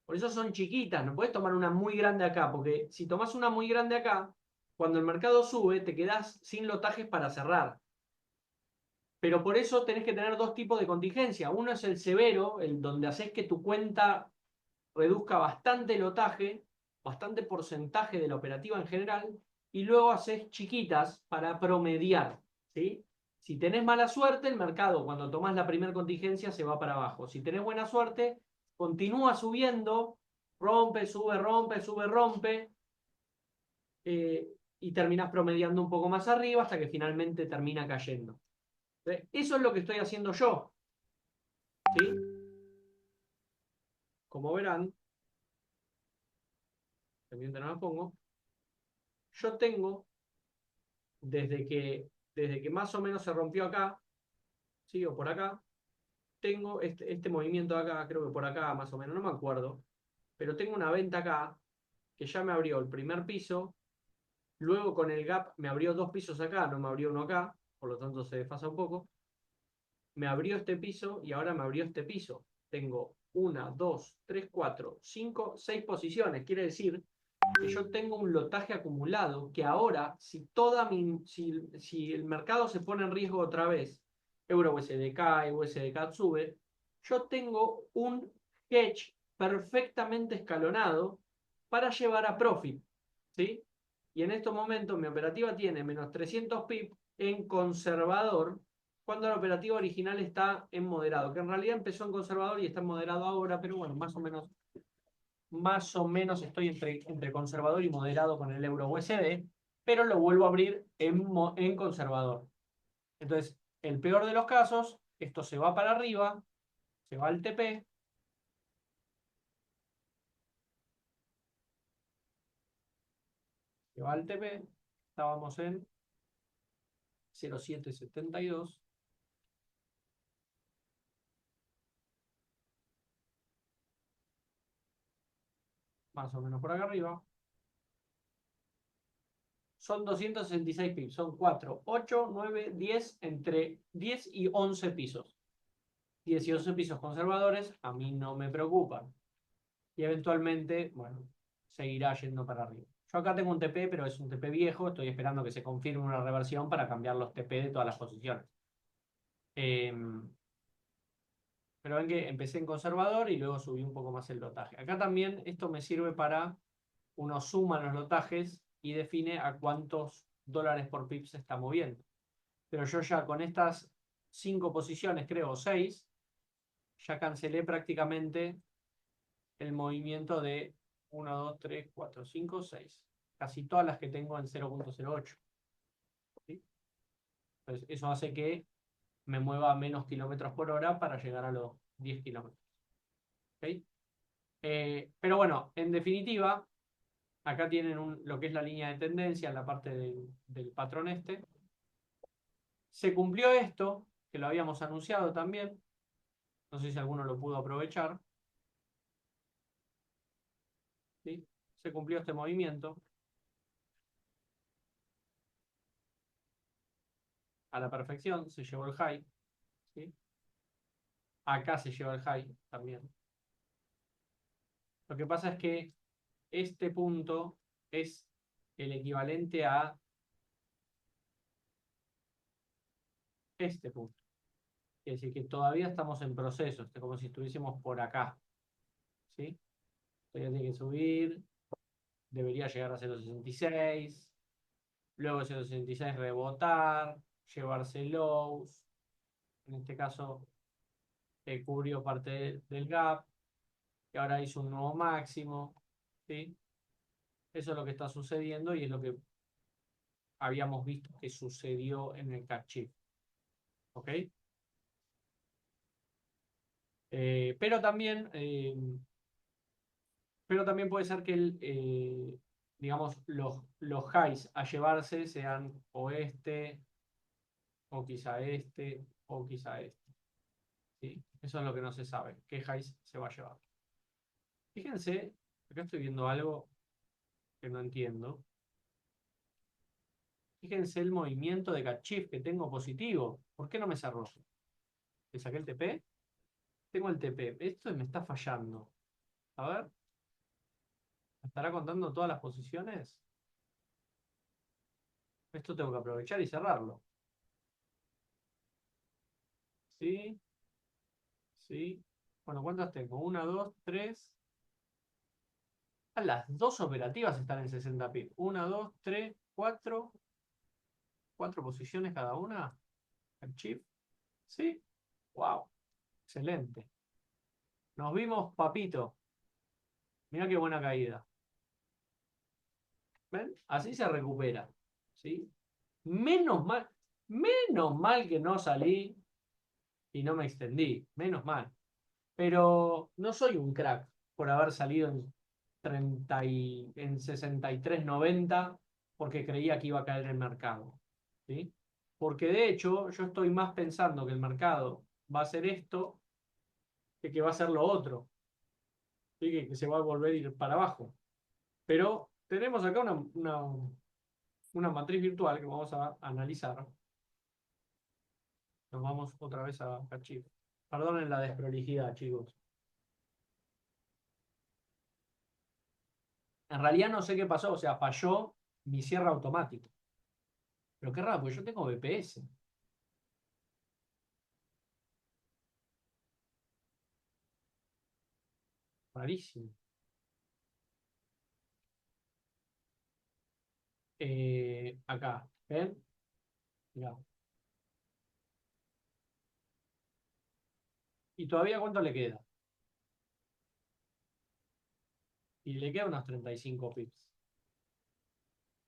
Speaker 1: Por eso son chiquitas, no puedes tomar una muy grande acá, porque si tomas una muy grande acá, cuando el mercado sube, te quedás sin lotajes para cerrar. Pero por eso tenés que tener dos tipos de contingencia. Uno es el severo, el donde haces que tu cuenta reduzca bastante el lotaje, bastante porcentaje de la operativa en general, y luego haces chiquitas para promediar, ¿sí? Si tenés mala suerte, el mercado cuando tomás la primera contingencia se va para abajo. Si tenés buena suerte, continúa subiendo, rompe, sube, rompe, y terminás promediando un poco más arriba hasta que finalmente termina cayendo. Eso es lo que estoy haciendo yo, ¿sí? Como verán, pendiente no la pongo, yo tengo desde que más o menos se rompió acá, ¿sí? O por acá, tengo este movimiento de acá, creo que por acá más o menos, no me acuerdo, pero tengo una venta acá que ya me abrió el primer piso, luego con el gap me abrió dos pisos acá, no me abrió uno acá, por lo tanto se desfasa un poco, me abrió este piso y ahora me abrió este piso. Tengo una, dos, tres, cuatro, cinco, seis posiciones, quiere decir que yo tengo un lotaje acumulado que ahora, si el mercado se pone en riesgo otra vez, euro USD cae, USD sube, yo tengo un hedge perfectamente escalonado para llevar a profit, ¿sí? Y en estos momentos mi operativa tiene menos 300 pip en conservador, cuando la operativa original está en moderado, que en realidad empezó en conservador y está en moderado ahora, pero bueno, más o menos estoy entre conservador y moderado con el euro USD, pero lo vuelvo a abrir en conservador. Entonces, el peor de los casos, esto se va para arriba, se va al TP, se va al TP, estábamos en 0,772, más o menos por acá arriba. Son 266 pips, son 4, 8, 9, 10, entre 10 y 11 pisos. 10 y 11 pisos conservadores, a mí no me preocupan. Y eventualmente, bueno, seguirá yendo para arriba. Yo acá tengo un TP, pero es un TP viejo, estoy esperando que se confirme una reversión para cambiar los TP de todas las posiciones. Pero ven que empecé en conservador y luego subí un poco más el lotaje. Acá también esto me sirve para, uno suma los lotajes y define a cuántos dólares por pip se está moviendo. Pero yo ya con estas 5 posiciones, creo, o 6, ya cancelé prácticamente el movimiento de 1, 2, 3, 4, 5, 6. Casi todas las que tengo en 0,08. ¿Sí? Entonces, eso hace que me mueva menos kilómetros por hora para llegar a los 10 kilómetros. ¿Okay? Pero bueno, en definitiva, acá tienen lo que es la línea de tendencia en la parte del patrón este. Se cumplió esto, que lo habíamos anunciado también. No sé si alguno lo pudo aprovechar. ¿Sí? Se cumplió este movimiento a la perfección, se llevó el high. ¿Sí? Acá se lleva el high también. Lo que pasa es que este punto es el equivalente a este punto. Es decir, que todavía estamos en proceso, como si estuviésemos por acá. ¿Sí? Todavía tiene que subir, debería llegar a 0,66, luego 0,66 rebotar, llevarse lows, en este caso cubrió parte del gap, y ahora hizo un nuevo máximo, ¿sí? Eso es lo que está sucediendo y es lo que habíamos visto que sucedió en el CAT-SHIFT, ¿ok? Eh, pero también, eh, pero también puede ser que digamos, los highs a llevarse sean o este, o quizá este, o quizá este, ¿sí? Eso es lo que no se sabe, qué highs se va a llevar. Fíjense, acá estoy viendo algo que no entiendo. Fíjense el movimiento de CAT-SHIFT que tengo positivo. ¿Por qué no me cerró? ¿Le saqué el TP? Tengo el TP. Esto me está fallando. A ver, ¿me estará contando todas las posiciones? Esto tengo que aprovechar y cerrarlo. ¿Sí? ¿Sí? Bueno, ¿cuántas tengo? Una, dos, tres. Ah, las dos operativas están en 60 pips. Una, dos, tres, cuatro. Cuatro posiciones cada una. El chip. ¿Sí? Wow. Excelente. Nos vimos, papito. Mirá qué buena caída. ¿Ven? Así se recupera. ¿Sí? Menos mal que no salí y no me extendí. Menos mal. Pero no soy un crack por haber salido en 63.90 porque creía que iba a caer el mercado. ¿Sí? Porque de hecho yo estoy más pensando que el mercado va a hacer esto que va a ser lo otro. ¿Sí? Que se va a volver a ir para abajo. Pero tenemos acá una matriz virtual que vamos a analizar. Nos vamos otra vez a Archive. Perdonen la desprolijidad, chicos. En realidad no sé qué pasó, o sea, falló mi cierre automático. Pero qué raro, porque yo tengo BPS. Rarísimo. Acá, ¿ven? Mirá. ¿Y todavía cuánto le queda? Y le queda unos 35 pips.